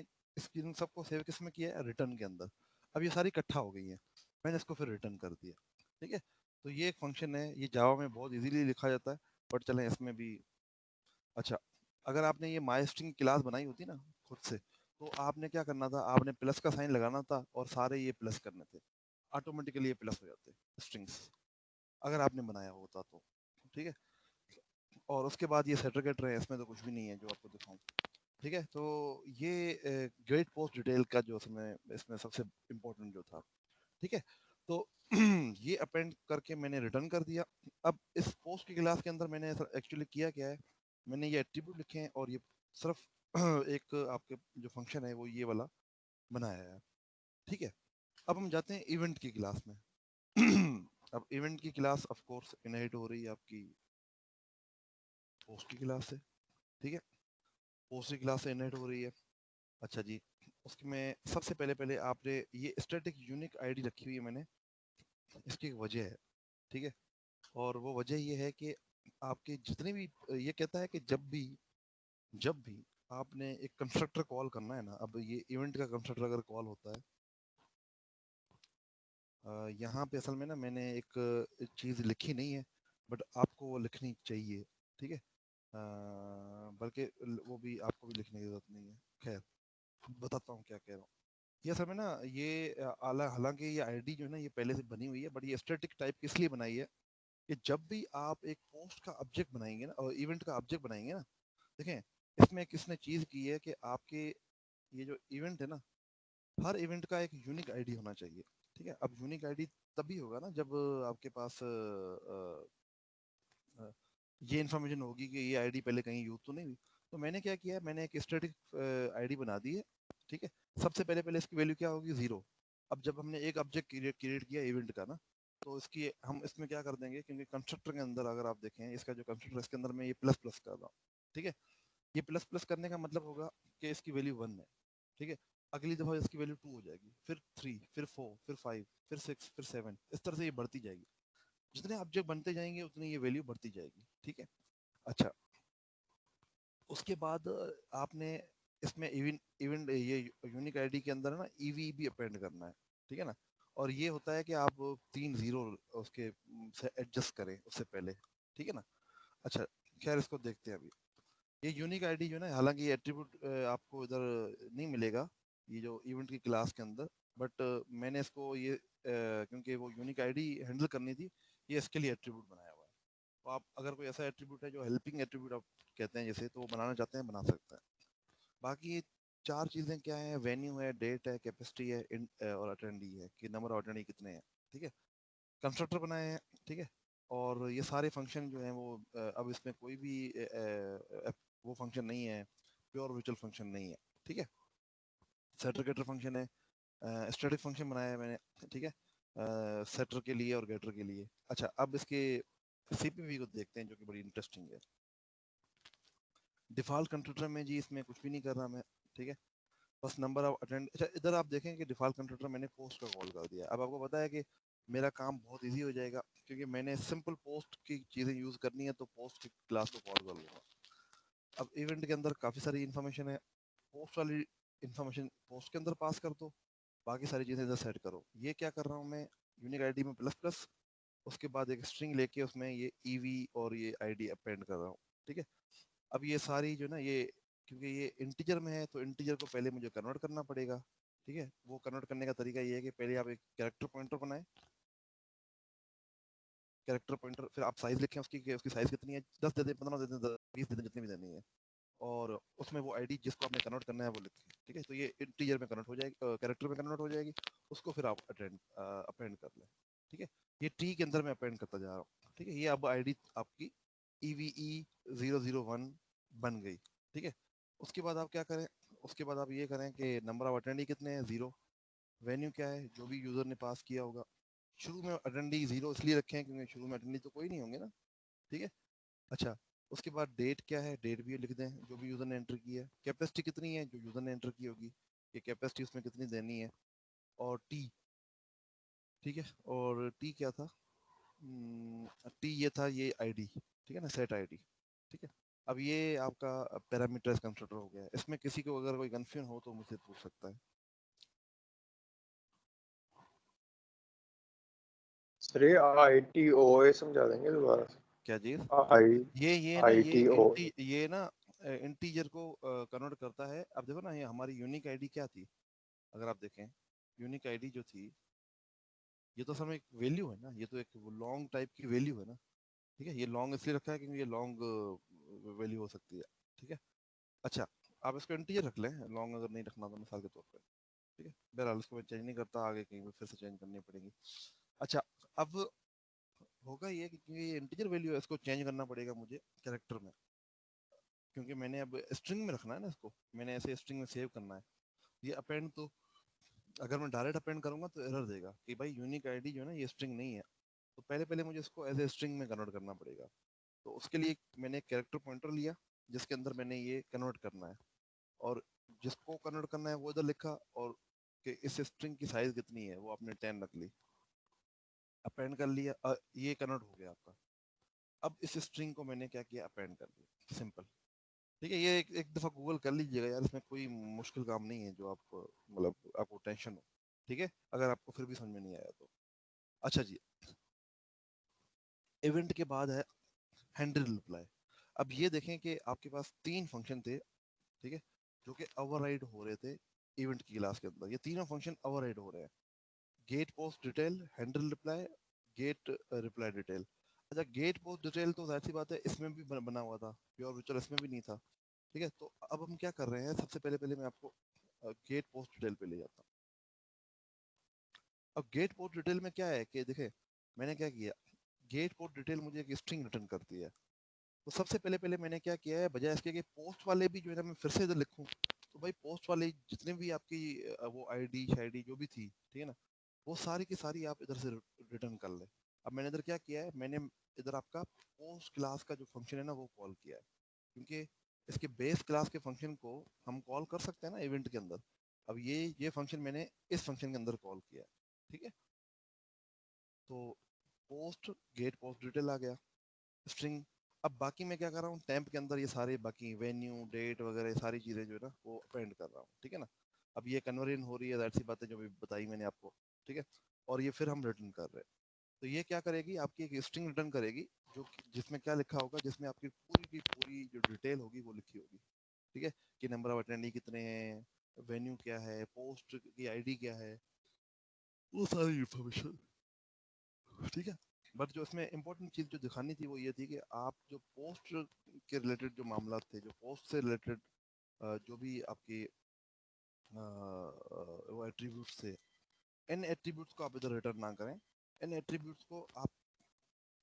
इन सबको सेव किस में किया है, रिटर्न के अंदर। अब ये सारी इकट्ठा हो गई हैं, मैंने इसको फिर रिटर्न कर दिया, ठीक है। तो ये एक फंक्शन है, ये जावा में बहुत इजीली लिखा जाता है, बट चलें इसमें भी। अच्छा, अगर आपने ये माई स्ट्रिंग क्लास बनाई होती ना खुद से, तो आपने क्या करना था, आपने प्लस का साइन लगाना था और सारे ये प्लस करने थे, ऑटोमेटिकली ये प्लस हो जाते स्ट्रिंग्स, अगर आपने बनाया होता तो, ठीक है। और उसके बाद ये सेटरगेटर है, इसमें तो कुछ भी नहीं है जो आपको दिखाऊं, ठीक है। तो ये ग्रेट पोस्ट डिटेल का जो इसमें सबसे इम्पोर्टेंट जो था, ठीक है। तो ये अपेंड करके मैंने रिटर्न कर दिया। अब इस पोस्ट की क्लास के अंदर मैंने एक्चुअली किया क्या है, मैंने ये एट्रीब्यूट लिखे हैं और ये सिर्फ एक आपके जो फंक्शन है वो ये वाला बनाया है, ठीक है। अब हम जाते हैं इवेंट की क्लास में। अब इवेंट की क्लास ऑफ कोर्स इनहेरिट हो रही है आपकी पोस्ट की क्लास से, ठीक है, पोस्ट की क्लास से इनहेरिट हो रही है। अच्छा जी, उसके में सबसे पहले आपने ये स्टैटिक यूनिक आईडी रखी हुई है मैंने, इसकी एक वजह है, ठीक है। और वो वजह ये है कि आपके जितने भी, ये कहता है कि जब भी आपने एक कंस्ट्रक्टर कॉल करना है ना, अब ये इवेंट का कंस्ट्रक्टर अगर कॉल होता है, यहाँ पे असल में ना मैंने एक चीज़ लिखी नहीं है, बट आपको वो लिखनी चाहिए, ठीक है। बल्कि वो भी आपको भी लिखने की जरूरत नहीं है। खैर, बताता हूँ क्या कह रहा हूँ। ये असल में ना ये हालांकि ये आईडी जो है ना ये पहले से बनी हुई है, बट ये स्टैटिक टाइप किस लिए बनाई है कि जब भी आप एक पोस्ट का ऑब्जेक्ट बनाएंगे ना और इवेंट का ऑब्जेक्ट बनाएंगे ना, देखें इसमें किसने चीज़ की है कि आपके ये जो इवेंट है ना, हर इवेंट का एक यूनिक आईडी होना चाहिए, ठीक है। अब यूनिक आईडी तभी होगा ना जब आपके पास ये इन्फॉर्मेशन होगी कि ये आईडी पहले कहीं यूज तो नहीं हुई। तो मैंने क्या किया है, मैंने एक स्टैटिक आईडी बना दी है, ठीक है। सबसे पहले इसकी वैल्यू क्या होगी, 0। अब जब हमने एक ऑब्जेक्ट क्रिएट किया इवेंट का ना, तो इसकी हम इसमें क्या कर देंगे, क्योंकि कंस्ट्रक्टर के अंदर अगर आप देखें, इसका जो कंस्ट्रक्टर इसके अंदर मैं ये प्लस प्लस कर रहा हूँ, ठीक है। ये प्लस प्लस करने का मतलब होगा कि इसकी वैल्यू 1 है, ठीक है। अगली दफा इसकी वैल्यू 2 हो जाएगी, फिर 3, फिर 4, फिर 5, फिर 6, फिर 7, इस तरह से ये बढ़ती जाएगी। जितने ऑब्जेक्ट बनते जाएंगे उतनी ये वैल्यू बढ़ती जाएगी, ठीक है। अच्छा, उसके बाद आपने इसमें इवेंट इवेंट ये यूनिक आईडी के अंदर ना ईवी भी अपेंड करना है, ठीक है ना। और ये होता है कि आप 3 जीरो उसके से एडजस्ट करें उससे पहले, ठीक है ना। अच्छा, खैर इसको देखते हैं अभी। ये यूनिक आईडी जो है ना, हालांकि ये एट्रीब्यूट आपको इधर नहीं मिलेगा ये जो इवेंट की क्लास के अंदर, बट मैंने इसको ये क्योंकि वो यूनिक आईडी हैंडल करनी थी, ये इसके लिए एट्रीब्यूट बनाया हुआ है। तो आप अगर कोई ऐसा एट्रीब्यूट है जो हेल्पिंग एट्रीब्यूट आप कहते हैं जैसे, तो वो बनाना चाहते हैं बना सकते हैं। बाकी ये 4 चीज़ें क्या है, वेन्यू है, डेट है, कैपेसिटी है, और अटेंडी है कि नंबर ऑफ अटेंडी कितने हैं, ठीक है। कंस्ट्रक्टर बनाए हैं, ठीक है। और ये सारे फंक्शन जो हैं वो अब इसमें कोई भी वो फंक्शन नहीं है, प्योर वर्चुअल फंक्शन नहीं है, ठीक है। सेटर गेटर फंक्शन है, स्टैटिक फंक्शन बनाया है मैंने, ठीक है, सेटर के लिए और गेटर के लिए। अच्छा, अब इसके सीपीपी को देखते हैं जो कि बड़ी इंटरेस्टिंग है। डिफॉल्ट कंस्ट्रक्टर में जी इसमें कुछ भी नहीं कर रहा मैं, ठीक है। बस नंबर ऑफ अटेंड। अच्छा, इधर आप देखें कि डिफॉल्ट कंस्ट्रक्टर मैंने पोस्ट का कॉल कर दिया। अब आपको पता है कि मेरा काम बहुत इजी हो जाएगा, क्योंकि मैंने सिंपल पोस्ट की चीज़ें यूज़ करनी है, तो पोस्ट की क्लास को कॉल कर लूँगा। अब इवेंट के अंदर काफ़ी सारी इन्फॉर्मेशन है, पोस्ट वाली इन्फॉर्मेशन पोस्ट के अंदर पास कर दो, बाकी सारी चीज़ें इधर सेट करो। ये क्या कर रहा हूँ मैं, यूनिक आईडी में प्लस प्लस, उसके बाद एक स्ट्रिंग लेके उसमें ये ईवी और ये आईडी अपेंड कर रहा हूँ, ठीक है। अब ये सारी जो ना ये, क्योंकि ये इंटीजर में है, तो इंटीजर को पहले मुझे कन्वर्ट करना पड़ेगा, ठीक है। वो कन्वर्ट करने का तरीका ये है कि पहले आप एक कैरेक्टर पॉइंटर बनाएं, कैरेक्टर पॉइंटर, फिर आप साइज लिखें उसकी कि उसकी साइज कितनी है, 10 दे दें, 15 दे दें, 20 दे दें, जितनी भी देनी है। और उसमें वो आईडी जिसको आपने कन्वर्ट करना है वो लिखें, ठीक है। तो ये इंटीजर में कन्वर्ट हो जाएगी, कैरेक्टर में कन्वर्ट हो जाएगी, उसको फिर आप अपेंड कर लें, ठीक है। ये टी के अंदर मैं अपेंड करता जा रहा हूँ, ठीक है। ये अब आईडी आपकी EVE001 बन गई, ठीक है। उसके बाद आप क्या करें, उसके बाद आप ये करें कि नंबर ऑफ अटेंडी कितने हैं, 0। वेन्यू क्या है, जो भी यूजर ने पास किया होगा। शुरू में अटेंडी 0 इसलिए रखे हैं क्योंकि शुरू में अटेंडी तो कोई नहीं होंगे ना, ठीक है। अच्छा, उसके बाद डेट क्या है, डेट भी लिख दें जो भी यूजर ने एंटर की है। कैपेसिटी कितनी है, जो यूजर ने एंटर की होगी, ये कैपेसिटी उसमें कितनी देनी है। और टी, ठीक है। और टी क्या था, टी ये था ये आईडी, ठीक है ना, सेट आईडी, ठीक है। अब ये आपका पैरामीटर्स कंस्ट्रक्टर हो गया है। इसमें किसी को अगर कोई कंफ्यूजन हो तो मुझसे पूछ सकता है। सर ये ITOA समझा देंगे दोबारा से। क्या चीज, आई ये ना ITO ये ना इंटीजर को कन्वर्ट करता है। अब देखो ना, ये हमारी यूनिक आईडी क्या थी, अगर आप देखें यूनिक आईडी जो थी, ये तो समय एक वैल्यू है ना, ये तो एक लॉन्ग टाइप की वैल्यू है ना, ठीक है। ये लॉन्ग इसलिए रखा है क्योंकि ये लॉन्ग वैल्यू हो सकती है, ठीक है। अच्छा, आप इसको इंटीजर रख लें, लॉन्ग अगर नहीं रखना तो मिसाल के तौर पर, ठीक है। बहरहाल इसको मैं चेंज नहीं करता, आगे कहीं पे फिर से चेंज करनी पड़ेगी। अच्छा, अब होगा ये कि क्योंकि ये इंटीजर वैल्यू है, इसको चेंज करना पड़ेगा मुझे कैरेक्टर में, क्योंकि मैंने अब स्ट्रिंग में रखना है ना, इसको मैंने ऐसे स्ट्रिंग में सेव करना है। ये अपेंड तो अगर मैं डायरेक्ट अपेंड करूंगा तो एरर देगा कि भाई यूनिक आईडी जो है ना ये स्ट्रिंग नहीं है। तो पहले पहले मुझे इसको एज ए स्ट्रिंग में कन्वर्ट करना पड़ेगा। तो उसके लिए मैंने एक कैरेक्टर पॉइंटर लिया जिसके अंदर मैंने ये कन्वर्ट करना है, और जिसको कन्वर्ट करना है वो इधर लिखा, और कि इस स्ट्रिंग की साइज कितनी है वो आपने 10 रख ली, अपेंड कर लिया, ये कन्वर्ट हो गया आपका। अब इस स्ट्रिंग को मैंने क्या किया, अपेंड कर दिया, सिंपल, ठीक है। ये एक दफा गूगल कर लीजिएगा यार, इसमें कोई मुश्किल काम नहीं है जो आप मतलब आपको टेंशन हो, ठीक है, अगर आपको फिर भी समझ में नहीं आया तो। अच्छा जी, इवेंट के बाद है हैंडल रिप्लाई। अब ये देखें कि आपके पास 3 फंक्शन थे, ठीक है, जो कि ओवरराइड हो रहे थे इवेंट की क्लास के अंदर। ये तीनों फंक्शन ओवरराइड हो रहे हैं, get post detail, handle reply, get reply detail. अच्छा, गेट पोस्ट डिटेल तो जाहिर सी बात है इसमें भी बना हुआ था, प्योर वर्चुअल इसमें भी नहीं था, ठीक है। तो अब हम क्या कर रहे हैं, सबसे पहले पहले मैं आपको गेट पोस्ट डिटेल पे ले जाता हूँ। अब गेट पोस्ट डिटेल में क्या है कि देखें मैंने क्या किया, गेट पोस्ट डिटेल मुझे एक स्ट्रिंग रिटर्न करती है। तो सबसे पहले पहले मैंने क्या किया है, बजाय इसके कि पोस्ट वाले भी जो है ना मैं फिर से इधर लिखूं, तो भाई पोस्ट वाले जितने भी आपकी वो आईडी शाईडी जो भी थी, ठीक है ना, वो सारी की सारी आप इधर से रिटर्न कर ले। अब मैंने इधर क्या किया है, मैंने इधर आपका पोस्ट क्लास का जो फंक्शन है ना वो कॉल किया है, क्योंकि इसके बेस क्लास के फंक्शन को हम कॉल कर सकते हैं ना इवेंट के अंदर। अब ये फंक्शन मैंने इस फंक्शन के अंदर कॉल किया है, ठीक है। तो पोस्ट गेट पोस्ट डिटेल आ गया, स्ट्रिंग। अब बाकी मैं क्या कर रहा हूँ, टेम्प के अंदर ये सारे बाकी वेन्यू डेट वगैरह सारी चीज़ें जो है ना वो अपेंड कर रहा हूँ, ठीक है ना। अब ये कन्वर्जन हो रही है, ज़ाहिर सी बात है, जो भी बताई मैंने आपको, ठीक है। और ये फिर हम रिटर्न कर रहे हैं। तो ये क्या करेगी, आपकी एक स्ट्रिंग रिटर्न करेगी जिसमें क्या लिखा होगा, जिसमें आपकी पूरी की पूरी जो डिटेल होगी वो लिखी होगी, ठीक है। कि नंबर ऑफ अटेंडी कितने हैं, वेन्यू क्या है, पोस्ट की आईडी क्या है, वो सारी इंफॉर्मेशन, ठीक है। बट जो इसमें इम्पोर्टेंट चीज़ जो दिखानी थी वो ये थी कि आप जो पोस्ट के रिलेटेड जो मामला थे, जो पोस्ट से रिलेटेड जो भी आपकी वो एट्रीब्यूट्स थे, इन एट्रीब्यूट्स को आप इधर रिटर्न ना करें, इन एट्रीब्यूट्स को आप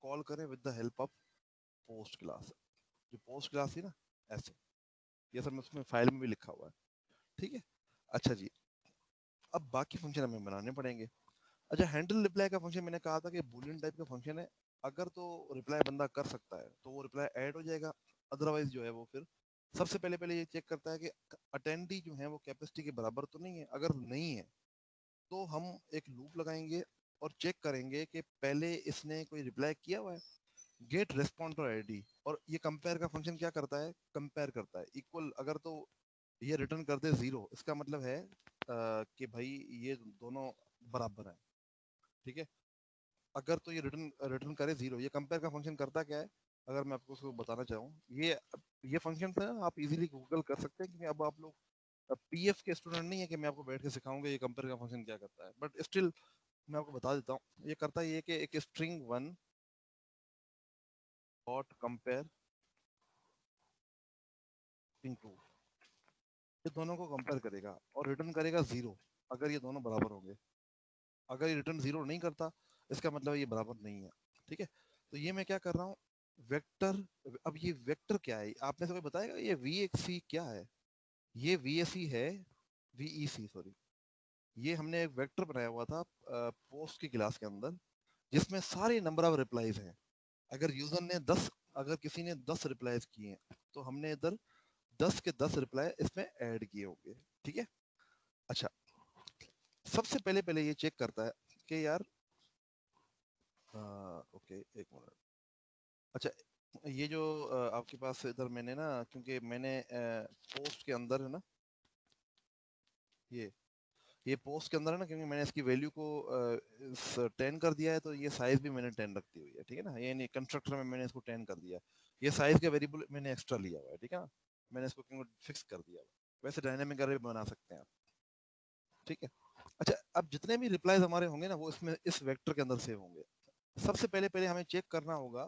कॉल करें with the help of post class. जो पोस्ट क्लास थी ना, ऐसे, ये सब उसमें फाइल में भी लिखा हुआ है, ठीक है। अच्छा जी, अब बाकी फंक्शन हमें बनाने पड़ेंगे। अच्छा, हैंडल रिप्लाई का फंक्शन मैंने कहा था कि बूलियन टाइप का फंक्शन है। अगर तो रिप्लाई बंदा कर सकता है तो वो रिप्लाई ऐड हो जाएगा, अदरवाइज जो है वो फिर सबसे पहले पहले ये चेक करता है कि अटेंडी जो है वो कैपेसिटी के बराबर तो नहीं है। अगर नहीं है तो हम एक लूप लगाएंगे और चेक करेंगे कि पहले इसने कोई रिप्लाई किया हुआ है। गेट रेस्पॉन्डर आईडी, और ये कंपेयर का फंक्शन क्या करता है, कंपेयर करता है इक्वल। अगर तो ये रिटर्न कर दे 0, इसका मतलब है कि भाई ये दोनों बराबर हैं, ठीक है। अगर तो ये रिटर्न रिटर्न करे 0, ये कंपेयर का फंक्शन करता क्या है, अगर मैं आपको उसको बताना चाहूँ, ये फंक्शन है ना, आप इजीली गूगल कर सकते हैं, क्योंकि अब आप लोग पीएफ के स्टूडेंट नहीं है कि मैं आपको बैठ के सिखाऊंगा ये कंपेयर का फंक्शन क्या करता है। बट स्टिल मैं आपको बता देता हूँ, ये करता है ये कि एक स्ट्रिंग 1 डॉट कंपेयर स्ट्रिंग 2, ये दोनों को कंपेयर करेगा और रिटर्न करेगा 0 अगर ये दोनों बराबर होंगे। अगर ये रिटर्न 0 नहीं करता, इसका मतलब ये बराबर नहीं है, ठीक है। तो ये मैं क्या कर रहा हूँ, वेक्टर। अब ये वेक्टर क्या है, आप में से कोई बताएगा ये VXC क्या है? ये VSE है, VEC सॉरी। ये हमने एक वेक्टर बनाया हुआ था पोस्ट की क्लास के अंदर, जिसमें सारे नंबर ऑफ रिप्लाईज हैं। अगर यूजर ने 10, अगर किसी ने 10 रिप्लाईज किए हैं तो हमने इधर 10 के 10 रिप्लाई इसमें ऐड किए होंगे, ठीक है। अच्छा, सबसे पहले पहले ये चेक करता है कि यार ओके एक मिनट। अच्छा, ये जो आपके पास इधर मैंने ना, क्योंकि मैंने पोस्ट के अंदर है ना, ये पोस्ट के अंदर है ना, क्योंकि मैंने इसकी वैल्यू को 10 कर दिया है, तो ये साइज भी मैंने 10 रखती हुई है, ठीक है ना। ये नहीं, कंस्ट्रक्टर में मैंने इसको 10 कर दिया, ये साइज का वेरिएबल मैंने एक्स्ट्रा लिया हुआ है, ठीक है ना। मैंने इसको फिक्स कर दिया हुआ है। वैसे डायनेमिक अरे बना सकते हैं आप, ठीक है। अच्छा, अब जितने भी रिप्लाईज हमारे होंगे ना वो इसमें इस वेक्टर के अंदर सेव होंगे। सबसे पहले पहले हमें चेक करना होगा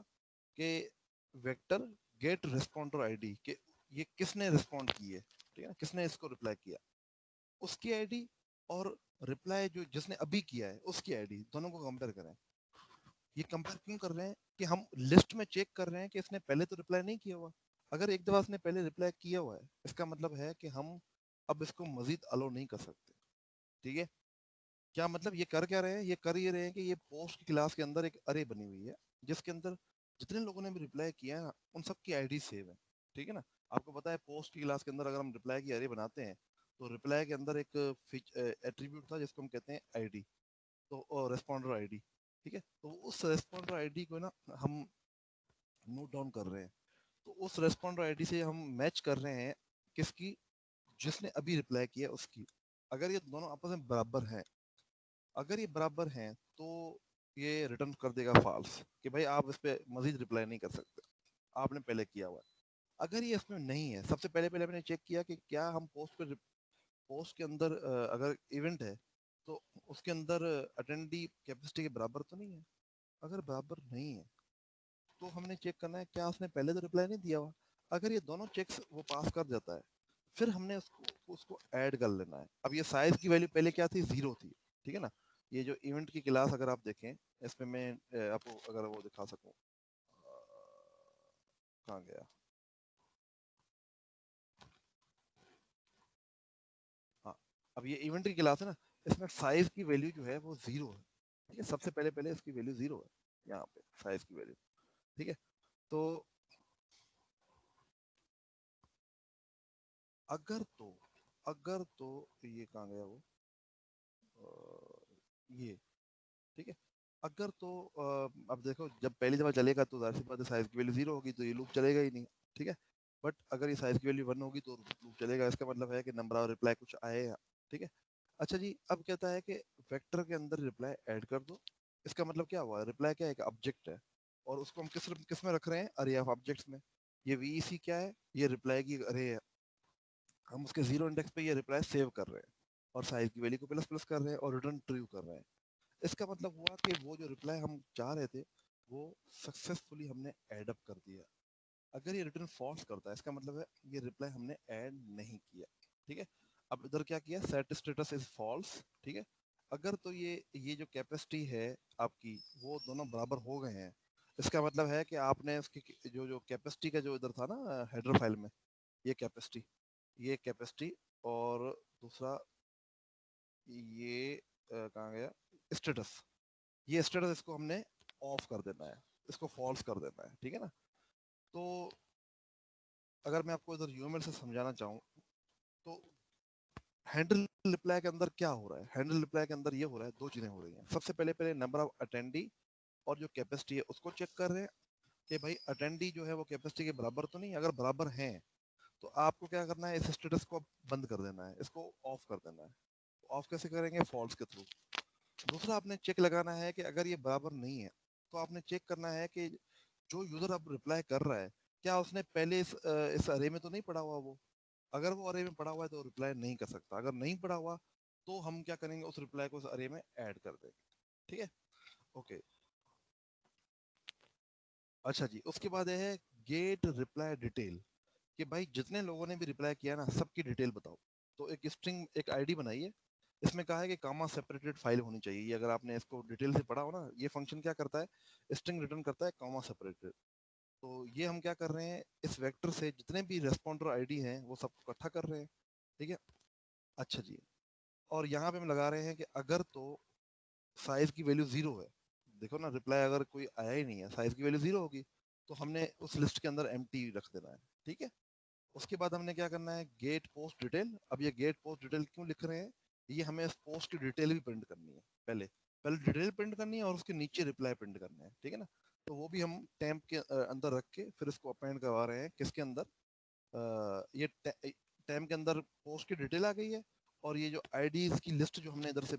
कि वेक्टर गेट रिस्पॉन्डर आईडी के ये किसने रिस्पॉन्ड की है, ठीक है ना, किसने इसको रिप्लाई किया, उसकी आईडी, और रिप्लाई जो जिसने अभी किया है उसकी आईडी, दोनों को कंपेयर करें। ये कंपेयर क्यों कर रहे हैं कि हम लिस्ट में चेक कर रहे हैं कि इसने पहले तो रिप्लाई नहीं किया हुआ। अगर एक दफा इसने पहले रिप्लाई किया हुआ है, इसका मतलब है कि हम अब इसको मजीद अलो नहीं कर सकते, ठीक है। क्या मतलब, ये कर क्या रहे हैं, ये कर ये रहे हैं कि ये पोस्ट की क्लास के अंदर एक अरे बनी हुई है, जिसके अंदर जितने लोगों ने भी रिप्लाई किया है ना उन सब की आईडी सेव है, ठीक है ना। आपको पता है पोस्ट की क्लास के अंदर अगर हम रिप्लाई की अरे बनाते हैं तो रिप्लाई के अंदर एक एट्रीब्यूट था जिसको हम कहते हैं आईडी, तो रेस्पॉन्डर आईडी, ठीक है। तो उस रेस्पॉन्डर आईडी को ना हम नोट डाउन कर रहे हैं। तो उस रेस्पॉन्डर आईडी से हम मैच कर रहे हैं किसकी, जिसने अभी रिप्लाई किया उसकी। अगर ये दोनों आपस में बराबर हैं, अगर ये बराबर हैं तो ये रिटर्न कर देगा फॉल्स, कि भाई आप इस पे मजीद रिप्लाई नहीं कर सकते, आपने पहले किया हुआ है। अगर ये इसमें नहीं है, सबसे पहले पहले मैंने चेक किया कि क्या हम पोस्ट के अंदर अगर इवेंट है तो उसके अंदर अटेंडी कैपेसिटी के बराबर तो नहीं है। अगर बराबर नहीं है तो हमने चेक करना है क्या उसने पहले तो रिप्लाई नहीं दिया हुआ। अगर ये दोनों चेक्स वो पास कर जाता है, फिर हमने उसको उसको ऐड कर लेना है। अब ये साइज की वैल्यू पहले क्या थी, 0 थी, ठीक है ना। ये जो इवेंट की क्लास अगर आप देखें, इसमें मैं आपको अगर वो दिखा सकूं, कहाँ गया, اب یہ ایونٹ کی کلاس ہے نا، اس میں سائز کی ویلیو جو ہے وہ 0 ہے، ٹھیک ہے، سب سے پہلے اس کی ویلیو 0 ہے یہاں پہ سائز کی ویلیو، ٹھیک ہے. تو اگر تو یہ کہاں گیا وہ یہ، ٹھیک ہے، اگر تو اب دیکھو جب پہلی دفعہ چلے گا تو ظاہر سی بات ہے سائز کی ویلیو 0 ہوگی تو یہ لوپ چلے گا ہی نہیں، ٹھیک ہے. بٹ اگر یہ سائز کی ویلیو 1 ہوگی تو لوپ چلے گا. اس کا مطلب ہے کہ نمبر آف ریپلائی کچھ آئے ہیں، ٹھیک ہے. اچھا جی، اب کہتا ہے کہ ویکٹر کے اندر ریپلائی ایڈ کر دو. اس کا مطلب کیا ہوا؟ ریپلائی کیا ہے؟ ایک آبجیکٹ ہے، اور اس کو ہم کس میں رکھ رہے ہیں؟ ارے آف آبجیکٹس میں. یہ وی سی کیا ہے؟ یہ ریپلائی کی ارے ہے. ہم اس کے 0 انڈیکس پہ یہ ریپلائی سیو کر رہے ہیں اور سائز کی ویلیو کو پلس پلس کر رہے ہیں اور ریٹرن ٹرو کر رہے ہیں. اس کا مطلب ہوا کہ وہ جو ریپلائی ہم چاہ رہے تھے وہ سکسیسفلی ہم نے ایڈ اپ کر دیا. اگر یہ ریٹرن فالس کرتا ہے اس کا مطلب ہے یہ ریپلائی ہم نے ایڈ نہیں کیا، ٹھیک ہے. اب ادھر کیا کیا؟ سیٹ اسٹیٹس از فالس، ٹھیک ہے. اگر تو یہ جو کیپیسٹی ہے آپ کی وہ دونوں برابر ہو گئے ہیں، اس کا مطلب ہے کہ آپ نے اس کی جو کیپیسٹی کا جو ادھر تھا نا ہیڈر فائل میں، یہ کیپیسٹی اور دوسرا یہ کہاں گیا؟ اسٹیٹس. یہ اسٹیٹس اس کو ہم نے آف کر دینا ہے، اس کو فالس کر دینا ہے، ٹھیک ہے نا. تو اگر میں آپ کو ادھر UML سے سمجھانا چاہوں تو ہینڈل ریپلائی کے اندر کیا ہو رہا ہے؟ ہینڈل ریپلائی کے اندر یہ ہو رہا ہے، دو چیزیں ہو رہی ہیں. سب سے پہلے نمبر آف اٹینڈی اور جو کیپیسٹی ہے اس کو چیک کر رہے ہیں کہ بھائی اٹینڈی جو ہے وہ کیپیسٹی کے برابر تو نہیں. اگر برابر ہیں تو آپ کو کیا کرنا ہے؟ اس اسٹیٹس کو بند کر دینا ہے، اس کو آف کر دینا ہے. آف کیسے کریں گے؟ فالس کے تھرو. دوسرا آپ نے چیک لگانا ہے کہ اگر یہ برابر نہیں ہے تو آپ نے چیک کرنا ہے کہ جو یوزر اب ریپلائی کر رہا ہے کیا اس نے پہلے اس ارے میں تو نہیں پڑھا ہوا وہ. اگر وہ ارے میں پڑھا ہوا ہے تو ریپلائی نہیں کر سکتا. اگر نہیں پڑھا ہوا تو ہم کیا کریں گے؟ اس ریپلائی کو اس ارے میں ایڈ کر دیں گے، ٹھیک ہے. اوکے. اچھا جی، اس کے بعد یہ ہے گیٹ ریپلائی ڈیٹیل، کہ بھائی جتنے لوگوں نے بھی ریپلائی کیا نا سب کی ڈیٹیل بتاؤ. تو ایک اسٹرنگ ایک آئی ڈی بنائیے، اس میں کہا ہے کہ کاما سیپریٹڈ فائل ہونی چاہیے. یہ اگر آپ نے اس کو ڈیٹیل سے پڑھا ہو نا، یہ فنکشن کیا کرتا ہے؟ اسٹرنگ ریٹرن کرتا ہے کاما سیپریٹڈ. تو یہ ہم کیا کر رہے ہیں؟ اس ویکٹر سے جتنے بھی ریسپونڈر آئی ڈی ہیں وہ سب کو اکٹھا کر رہے ہیں، ٹھیک ہے. اچھا جی، اور یہاں پہ ہم لگا رہے ہیں کہ اگر تو سائز کی ویلیو 0 ہے، دیکھو نا ریپلائی اگر کوئی آیا ہی نہیں ہے، سائز کی ویلیو 0 ہوگی تو ہم نے اس لسٹ کے اندر ایم ٹی رکھ دینا ہے، ٹھیک ہے. اس کے بعد ہم نے کیا کرنا ہے؟ Get post detail. اب یہ گیٹ پوسٹ ڈیٹیل کیوں لکھ رہے ہیں؟ یہ ہمیں اس پوسٹ کی ڈیٹیل بھی پرنٹ کرنی ہے. پہلے ڈیٹیل پرنٹ کرنی ہے اور اس کے نیچے ریپلائی پرنٹ کرنا ہے، ٹھیک ہے نا. تو وہ بھی ہم ٹیمپ کے اندر رکھ کے پھر اس کو اپینڈ کروا رہے ہیں. کس کے اندر؟ یہ ٹیمپ کے اندر پوسٹ کی ڈیٹیل آ گئی ہے اور یہ جو آئی ڈیز کی لسٹ جو ہم نے ادھر سے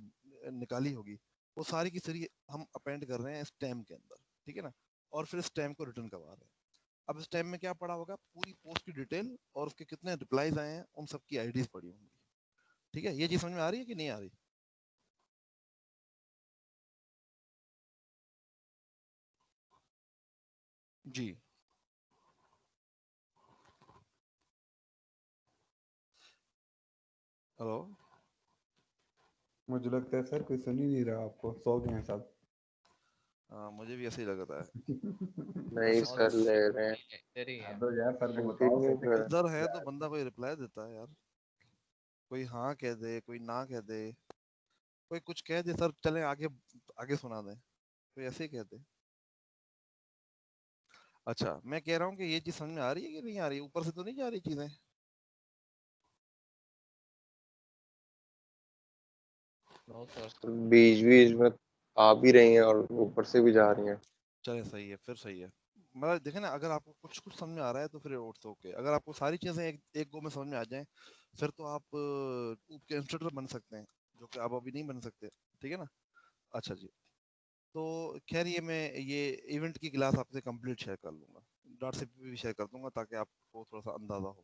نکالی ہوگی وہ ساری کی ساری ہم اپینڈ کر رہے ہیں اس ٹیمپ کے اندر، ٹھیک ہے نا. اور پھر اس ٹیمپ کو ریٹرن کروا رہے ہیں. اب اس ٹائم میں کیا پڑا ہوگا؟ پوری پوسٹ کی ڈیٹیل اور اس کے کتنے ریپلائز آئے ہیں ان سب کی آئی ڈیز پڑی ہوں گی، ٹھیک ہے. یہ چیز سمجھ میں آ رہی ہے کہ نہیں آ رہی؟ جی ہلو. مجھے لگتا ہے سر کوئی سن ہی نہیں رہا آپ کو، سو گئے ہیں سب. مجھے بھی ایسے ہی لگتا ہے. نہیں اور سر لے رہے ہیں. ادھر ہی ہے. اب یار سر کو بتاؤ کنٹینیو کیسے کر. ادھر ہے تو بندہ کوئی ریپلائی دیتا ہے یار، کوئی ہاں کہہ دے، کوئی نہ کہہ دے، کوئی کچھ کہہ دے. سر چلیں آگے سنا دیں، کوئی ایسے ہی کہہ دے. اچھا میں کہہ رہا ہوں کہ یہ چیز سمجھ میں آ رہی ہے کہ نہیں آ رہی؟ اوپر سے تو نہیں جا رہی چیزیں؟ نو سر. بیچ میں آ بھی رہی ہیں اور اوپر سے بھی جا رہی ہیں. چلے صحیح ہے، پھر صحیح ہے. مطلب دیکھیں نا، اگر آپ کو کچھ سمجھ میں آ رہا ہے تو پھر اوٹس اوکے. اگر آپ کو ساری چیزیں ایک گو میں سمجھ میں آ جائیں پھر تو آپ کے انسٹرکٹر بن سکتے ہیں، جو کہ آپ ابھی نہیں بن سکتے، ٹھیک ہے نا. اچھا جی، تو خیر میں یہ ایونٹ کی کلاس آپ سے کمپلیٹ شیئر کر لوں گا، ڈاٹ سی پی بھی شیئر کر دوں گا تاکہ آپ کو تھوڑا سا اندازہ ہو،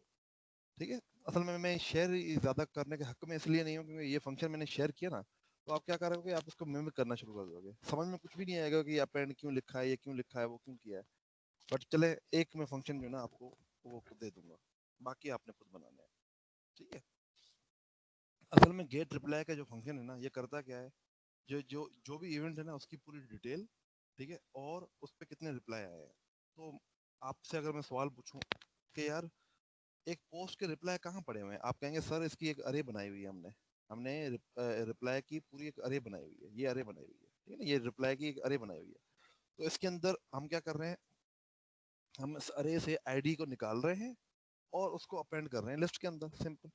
ٹھیک ہے. اصل میں شیئر زیادہ کرنے کے حق میں اس لیے نہیں ہوں کیونکہ یہ فنکشن میں نے شیئر کیا نا، تو آپ کیا کرو گے؟ آپ اس کو میمک کرنا شروع کر دو گے. سمجھ میں کچھ بھی نہیں آئے گا کہ اپینڈ کیوں لکھا ہے، یہ کیوں لکھا ہے، وہ کیوں کیا ہے. بٹ چلے ایک میں فنکشن جو ہے نا آپ کو وہ دے دوں گا، باقی آپ نے خود بنانے ہیں، ٹھیک ہے. اصل میں گیٹ ریپلائی کا جو فنکشن ہے نا یہ کرتا کیا ہے؟ جو بھی ایونٹ ہے نا اس کی پوری ڈیٹیل، ٹھیک ہے، اور اس پہ کتنے ریپلائی آئے ہیں. تو آپ سے اگر میں سوال پوچھوں کہ یار ایک پوسٹ کے ریپلائی کہاں پڑے ہوئے ہیں، آپ کہیں گے سر اس کی ایک ارے بنائی ہوئی ہے ہم نے، ہم نے رپلائی کی پوری ایک ارے بنائی ہوئی ہے، یہ ارے بنائی ہوئی ہے، ٹھیک ہے نا، یہ رپلائی کی ایک ارے بنائی ہوئی ہے. تو اس کے اندر ہم کیا کر رہے ہیں، ہم اس ارے سے آئی ڈی کو نکال رہے ہیں اور اس کو اپینڈ کر رہے ہیں لسٹ کے اندر، سمپل.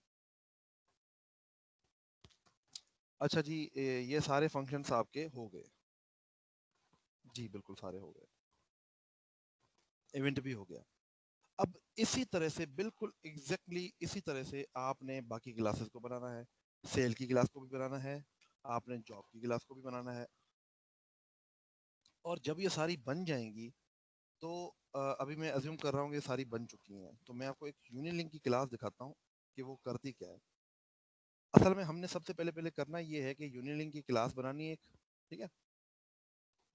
اچھا جی، یہ سارے فنکشنز آپ کے ہو گئے جی، بالکل سارے ہو گئے، ایونٹ بھی ہو گیا. اب اسی طرح سے بالکل ایگزیکٹلی اسی طرح سے آپ نے باقی کلاسز کو بنانا ہے، سیل کی کلاس کو بھی بنانا ہے، آپ نے جاب کی کلاس کو بھی بنانا ہے. اور جب یہ ساری بن جائیں گی تو ابھی میں ازیوم کر رہا ہوں کہ یہ ساری بن چکی ہیں، تو میں آپ کو ایک یونی لنک کی کلاس دکھاتا ہوں کہ وہ کرتی کیا ہے. اصل میں ہم نے سب سے پہلے کرنا یہ ہے کہ یونی لنک کی کلاس بنانی ہے ایک، ٹھیک ہے،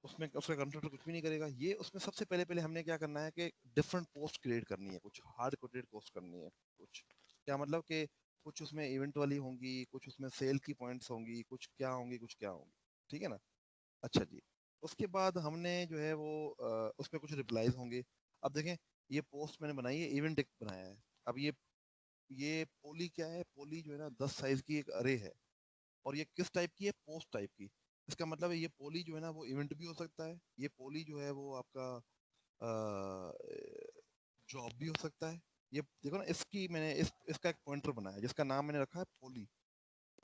اس میں اس کا کنسٹرکٹر کچھ بھی نہیں کرے گا. یہ اس میں سب سے پہلے ہم نے کیا کرنا ہے کہ ڈفرنٹ پوسٹ کریٹ کرنی ہے، کچھ ہارڈ کوڈیڈ پوسٹ کرنی ہے. کچھ کیا مطلب کہ کچھ اس میں ایونٹ والی ہوں گی، کچھ اس میں سیل کی پوائنٹس ہوں گی، کچھ کیا ہوں گی، کچھ کیا ہوں گی، ٹھیک ہے نا. اچھا جی، اس کے بعد ہم نے جو ہے وہ اس میں کچھ ریپلائز ہوں گے. اب دیکھیں یہ پوسٹ میں نے بنائی ہے، ایونٹ ایک بنایا ہے. اب یہ پولی کیا ہے، پولی جو ہے نا 10 سائز کی ایک ارے ہے، اور یہ کس ٹائپ کی ہے، پوسٹ ٹائپ کی. اس کا مطلب ہے یہ پولی جو ہے نا وہ ایونٹ بھی ہو سکتا ہے، یہ پولی جو ہے وہ آپ کا جاب بھی ہو سکتا ہے. یہ دیکھو نا، اس کی میں نے اس کا ایک پوائنٹر بنایا جس کا نام میں نے رکھا ہے پولی.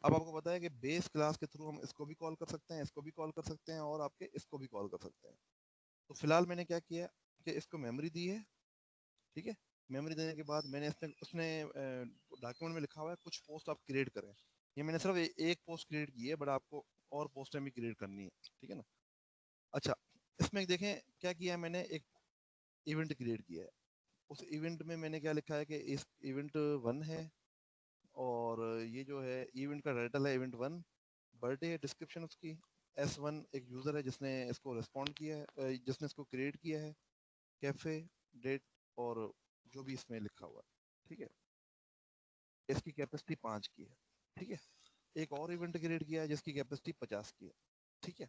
اب آپ کو پتا ہے کہ بیس کلاس کے تھرو ہم اس کو بھی کال کر سکتے ہیں، اس کو بھی کال کر سکتے ہیں، اور آپ کے اس کو بھی کال کر سکتے ہیں. تو فی الحال میں نے کیا کیا کہ اس کو میموری دی ہے، ٹھیک ہے. میموری دینے کے بعد میں نے اس نے ڈاکیومنٹ میں لکھا ہوا ہے کچھ پوسٹ آپ کریٹ کریں. یہ میں نے صرف ایک پوسٹ کریٹ کی ہے، بٹ آپ کو اور پوسٹیں بھی کریٹ کرنی ہے، ٹھیک ہے نا. اچھا، اس میں دیکھیں کیا کیا ہے، میں نے ایک ایونٹ کریٹ کیا ہے. اس ایونٹ میں نے کیا لکھا ہے کہ اس ایونٹ 1 ہے، اور یہ جو ہے ایونٹ کا ٹائٹل ہے ایونٹ 1، برتھ ڈے ہے ڈسکرپشن اس کی، S1 ایک یوزر ہے جس نے اس کو ریسپونڈ کیا ہے، جس نے اس کو کریٹ کیا ہے، کیفے، ڈیٹ، اور جو بھی اس میں لکھا ہوا ہے، ٹھیک ہے. اس کی کیپیسٹی 5 کی ہے، ٹھیک ہے. ایک اور ایونٹ کریٹ کیا ہے جس کی کیپیسٹی 50 کی ہے، ٹھیک ہے.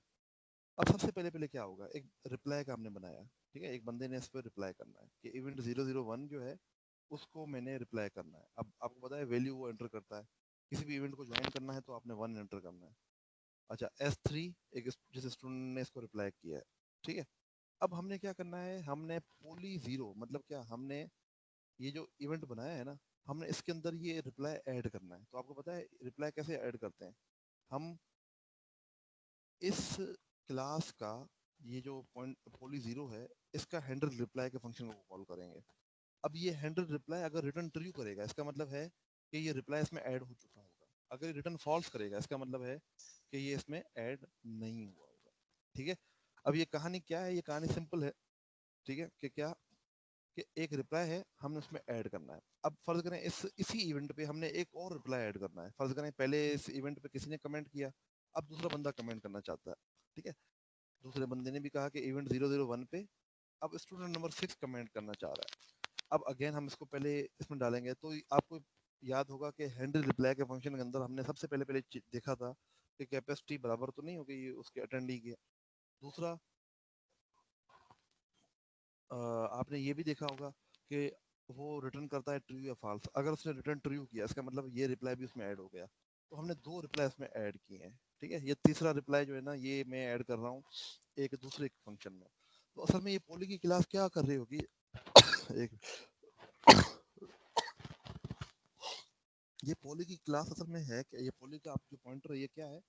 اب سب سے پہلے کیا ہوگا، ایک رپلائی کا ہم نے بنایا، ٹھیک ہے. ایک بندے نے اس پہ رپلائی کرنا ہے کہ ایونٹ 001 جو ہے اس کو میں نے رپلائی کرنا ہے. اب آپ کو پتا ہے ویلیو وہ انٹر کرتا ہے، کسی بھی ایونٹ کو جوائن کرنا ہے تو آپ نے 1 انٹر کرنا ہے. اچھا، S3 ایک جس اسٹوڈنٹ نے اس کو رپلائی کیا ہے، ٹھیک ہے. اب ہم نے کیا کرنا ہے، ہم نے پولی 0 مطلب کیا، ہم نے یہ جو ایونٹ بنایا ہے نا، ہم نے اس کے اندر یہ رپلائی ایڈ کرنا ہے. تو آپ کو پتا ہے رپلائی کیسے ایڈ کرتے ہیں، ہم اس کلاس کا یہ جو پوائنٹ پولی 0 ہے اس کا ہینڈل رپلائی کے فنکشن کو کال کریں گے. اب یہ ہینڈل رپلائی اگر ریٹرن ٹرو کرے گا اس کا مطلب ہے کہ یہ رپلائی اس میں ایڈ ہو چکا ہوگا. اگر ریٹرن فالس کرے گا اس کا مطلب ہے کہ یہ اس میں ایڈ نہیں ہوا ہوگا، ٹھیک ہے. اب یہ کہانی کیا ہے، یہ کہانی سمپل ہے، ٹھیک ہے. کہ کیا کہ ایک رپلائی ہے، ہم نے اس میں ایڈ کرنا ہے. اب فرض کریں اسی ایونٹ پہ ہم نے ایک اور رپلائی ایڈ کرنا ہے. فرض کریں پہلے اس ایونٹ پہ کسی نے کمنٹ کیا، اب دوسرا بندہ کمنٹ کرنا چاہتا ہے، ٹھیک ہے. دوسرے بندے نے بھی کہا کہ ایونٹ 001 پہ اب اسٹوڈنٹ نمبر 6 کمنٹ کرنا چاہ رہا ہے. اب اگین ہم اس کو پہلے اس میں ڈالیں گے. تو آپ کو یاد ہوگا کہ ہینڈل رپلائی کے فنکشن کے اندر ہم نے سب سے پہلے دیکھا تھا کہ کیپیسٹی برابر تو نہیں ہوگی اس کے اٹینڈی کے. دوسرا آپ نے یہ بھی دیکھا ہوگا کہ وہ ریٹرن کرتا ہے ٹرو یا فالس. اگر اس نے ریٹرن ٹرو کیا اس کا مطلب یہ رپلائی بھی اس میں ایڈ ہو گیا. تو ہم نے 2 رپلائی اس میں ایڈ کیے ہیں، ٹھیک ہے. یہ تیسرا رپلائی جو ہے نا یہ میں ایڈ کر رہا ہوں ایک دوسرے فنکشن میں. تو اصل میں یہ پولی کی کلاس کیا کر رہی ہوگی ایک یہ پولی کی کلاس اصل میں ہے کہ یہ پولی کا آپ جو پوائنٹر ہے یہ کیا ہے،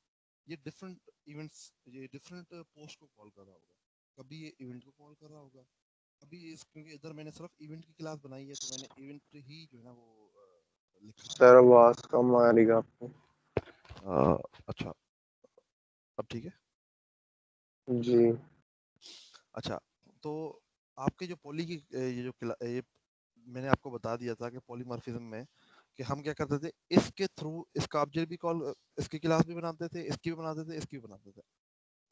یہ ڈفرنٹ ایونٹس، یہ ڈفرنٹ پوسٹ کو کال کر رہا ہوگا. کبھی یہ ایونٹ کو کال کر رہا ہوگا، ابھی کیونکہ ادھر میں نے صرف ایونٹ کی کلاس بنائی ہے تو میں نے ایونٹ ہی جو ہے نا وہ لکھا ہے. سر آواز کم آ رہی ہے آپ کو. اچھا اب ٹھیک ہے جی. اچھا، تو آپ کے جو پولی کی یہ جو یہ میں نے آپ کو بتا دیا تھا کہ پولیمارفزم میں کہ ہم کیا کرتے تھے، اس کے تھرو اس کا آبجیکٹ بھی کال، اس کی کلاس بھی بناتے تھے، اس کی بھی بناتے تھے، اس کی بھی بناتے تھے.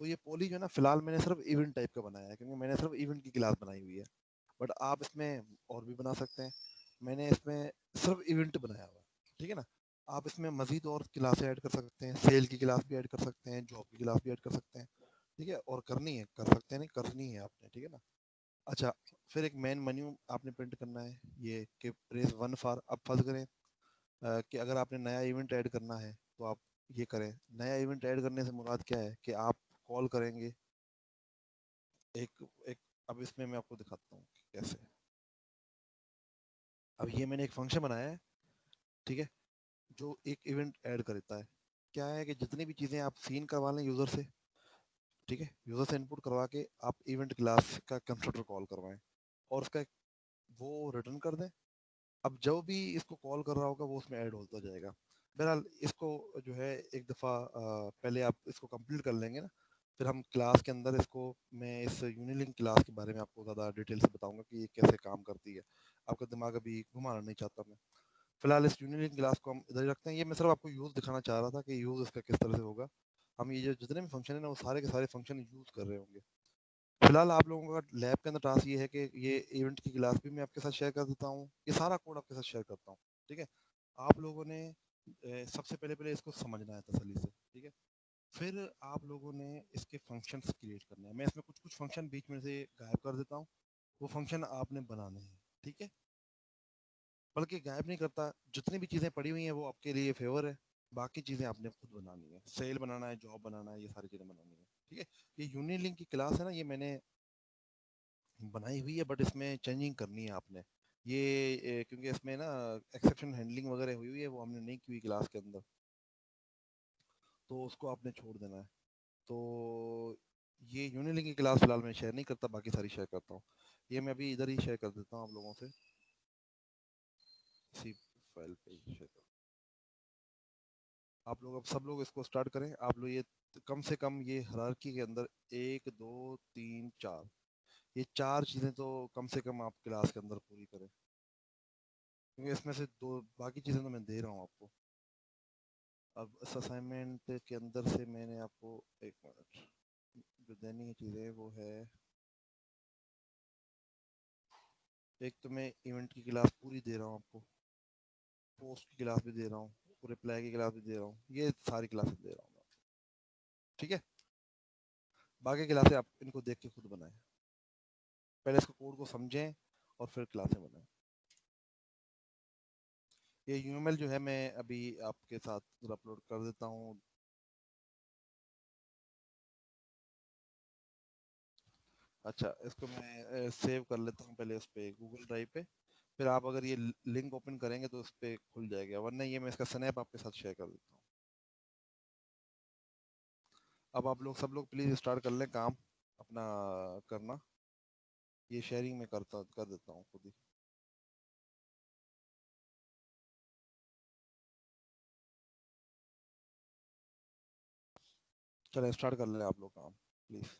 تو یہ پولی جو ہے نا فی الحال میں نے صرف ایونٹ ٹائپ کا بنایا ہے کیونکہ میں نے صرف ایونٹ کی کلاس بنائی ہوئی ہے. بٹ آپ اس میں اور بھی بنا سکتے ہیں. میں نے اس میں صرف ایونٹ بنایا ہوا ہے، ٹھیک ہے نا. آپ اس میں مزید اور کلاسیں ایڈ کر سکتے ہیں، سیل کی کلاس بھی ایڈ کر سکتے ہیں، جاب کی کلاس بھی ایڈ کر سکتے ہیں، ٹھیک ہے. اور کرنی ہے کر سکتے ہیں، نہیں کرنی ہے آپ نے، ٹھیک ہے نا. اچھا، پھر ایک مین منیو آپ نے پرنٹ کرنا ہے یہ کہ پریس 1 فار. اب فرض کریں کہ اگر آپ نے نیا ایونٹ ایڈ کرنا ہے تو آپ یہ کریں. نیا ایونٹ ایڈ کرنے سے مراد کیا ہے کہ آپ کال کریں گے ایک اب اس میں آپ کو دکھاتا ہوں کیسے. اب یہ میں نے ایک فنکشن بنایا ہے, ٹھیک ہے, جو ایک ایونٹ ایڈ کرتا ہے. کیا ہے کہ جتنی بھی چیزیں آپ سین کروا لیں یوزر سے, ٹھیک ہے, یوزر سے انپٹ کروا کے آپ ایونٹ کلاس کا کنسٹرکٹر کال کروائیں اور اس کا وہ ریٹرن کر دیں. اب جو بھی اس کو کال کر رہا ہوگا وہ اس میں ایڈ ہوتا جائے گا. بہرحال اس کو جو ہے ایک دفعہ پہلے آپ اس کو کمپلیٹ کر لیں گے نا, پھر ہم کلاس کے اندر اس کو, میں اس یونیلنک کلاس کے بارے میں آپ کو زیادہ ڈیٹیل سے بتاؤں گا کہ یہ کیسے کام کرتی ہے. آپ کا دماغ ابھی گھمانا نہیں چاہتا میں. فی الحال اس یونیلنک کلاس کو ہم ادھر ہی رکھتے ہیں. یہ میں صرف آپ کو یوز دکھانا چاہ رہا تھا کہ یوز اس کا کس طرح سے ہوگا. ہم یہ جو جتنے بھی فنکشن ہیں نا وہ سارے کے سارے فنکشن یوز کر رہے ہوں گے. فی الحال آپ لوگوں کا لیب کے اندر ٹاسک یہ ہے کہ یہ ایونٹ کی کلاس بھی میں آپ کے ساتھ شیئر کر دیتا ہوں, یہ سارا کوڈ آپ کے ساتھ شیئر کرتا ہوں, ٹھیک ہے. آپ لوگوں نے سب سے پہلے اس کو سمجھنا ہے تسلی سے, ٹھیک ہے. پھر آپ لوگوں نے اس کے فنکشنز کریٹ کرنے ہیں. میں اس میں کچھ فنکشن بیچ میں سے غائب کر دیتا ہوں, وہ فنکشن آپ نے بنانے ہیں, ٹھیک ہے. بلکہ غائب نہیں کرتا, جتنی بھی چیزیں پڑی ہوئی ہیں وہ آپ کے لیے فیور ہے, باقی چیزیں آپ نے خود بنانی ہے. سیل بنانا ہے, جاب بنانا ہے, یہ ساری چیزیں بنانی ہے, ٹھیک ہے. یہ یونی لنک کی کلاس ہے نا, یہ میں نے بنائی ہوئی ہے, بٹ اس میں چینجنگ کرنی ہے آپ نے. یہ کیونکہ اس میں نا ایکسیپشن ہینڈلنگ وغیرہ ہوئی ہے, وہ ہم نے نہیں کی ہوئی کلاس کے اندر, تو اس کو آپ نے چھوڑ دینا ہے. تو یہ یونی لنک کی کلاس فی الحال میں شیئر نہیں کرتا, باقی ساری شیئر کرتا ہوں. یہ میں ابھی ادھر ہی شیئر کر دیتا ہوں آپ لوگوں سے, اسی فائل پہ شیئر کر. آپ لوگ اب سب لوگ اس کو اسٹارٹ کریں. آپ لوگ یہ کم سے کم یہ ہرارکی کے اندر 1 2 3 4 یہ 4 چیزیں تو کم سے کم آپ کلاس کے اندر پوری کریں, کیونکہ اس میں سے دو باقی چیزیں تو میں دے رہا ہوں آپ کو. اب اس اسائنمنٹ کے اندر سے میں نے آپ کو ایک منٹ جو دینی چیزیں وہ ہے, ایک تو میں ایونٹ کی کلاس پوری دے رہا ہوں آپ کو, پوسٹ کی کلاس بھی دے رہا ہوں, رپلائی کی کلاس بھی دے رہا ہوں, یہ ساری کلاسز دے رہا ہوں, ٹھیک ہے. باقی کلاسیں آپ ان کو دیکھ کے خود بنائیں, پہلے اس کو کوڈ کو سمجھیں اور پھر کلاسیں بنائیں. یہ یومل جو ہے میں ابھی آپ کے ساتھ اپلوڈ کر دیتا ہوں. اچھا, اس کو میں سیو کر لیتا ہوں پہلے اس پہ گوگل ڈرائیو پہ, پھر آپ اگر یہ لنک اوپن کریں گے تو اس پہ کھل جائے گا, ورنہ یہ میں اس کا سنیپ آپ کے ساتھ شیئر کر دیتا ہوں. اب آپ لوگ سب لوگ پلیز اسٹارٹ کر لیں کام اپنا کرنا. یہ شیئرنگ میں کر دیتا ہوں خود ہی. چلیں اسٹارٹ کر لیں آپ لوگ کام پلیز.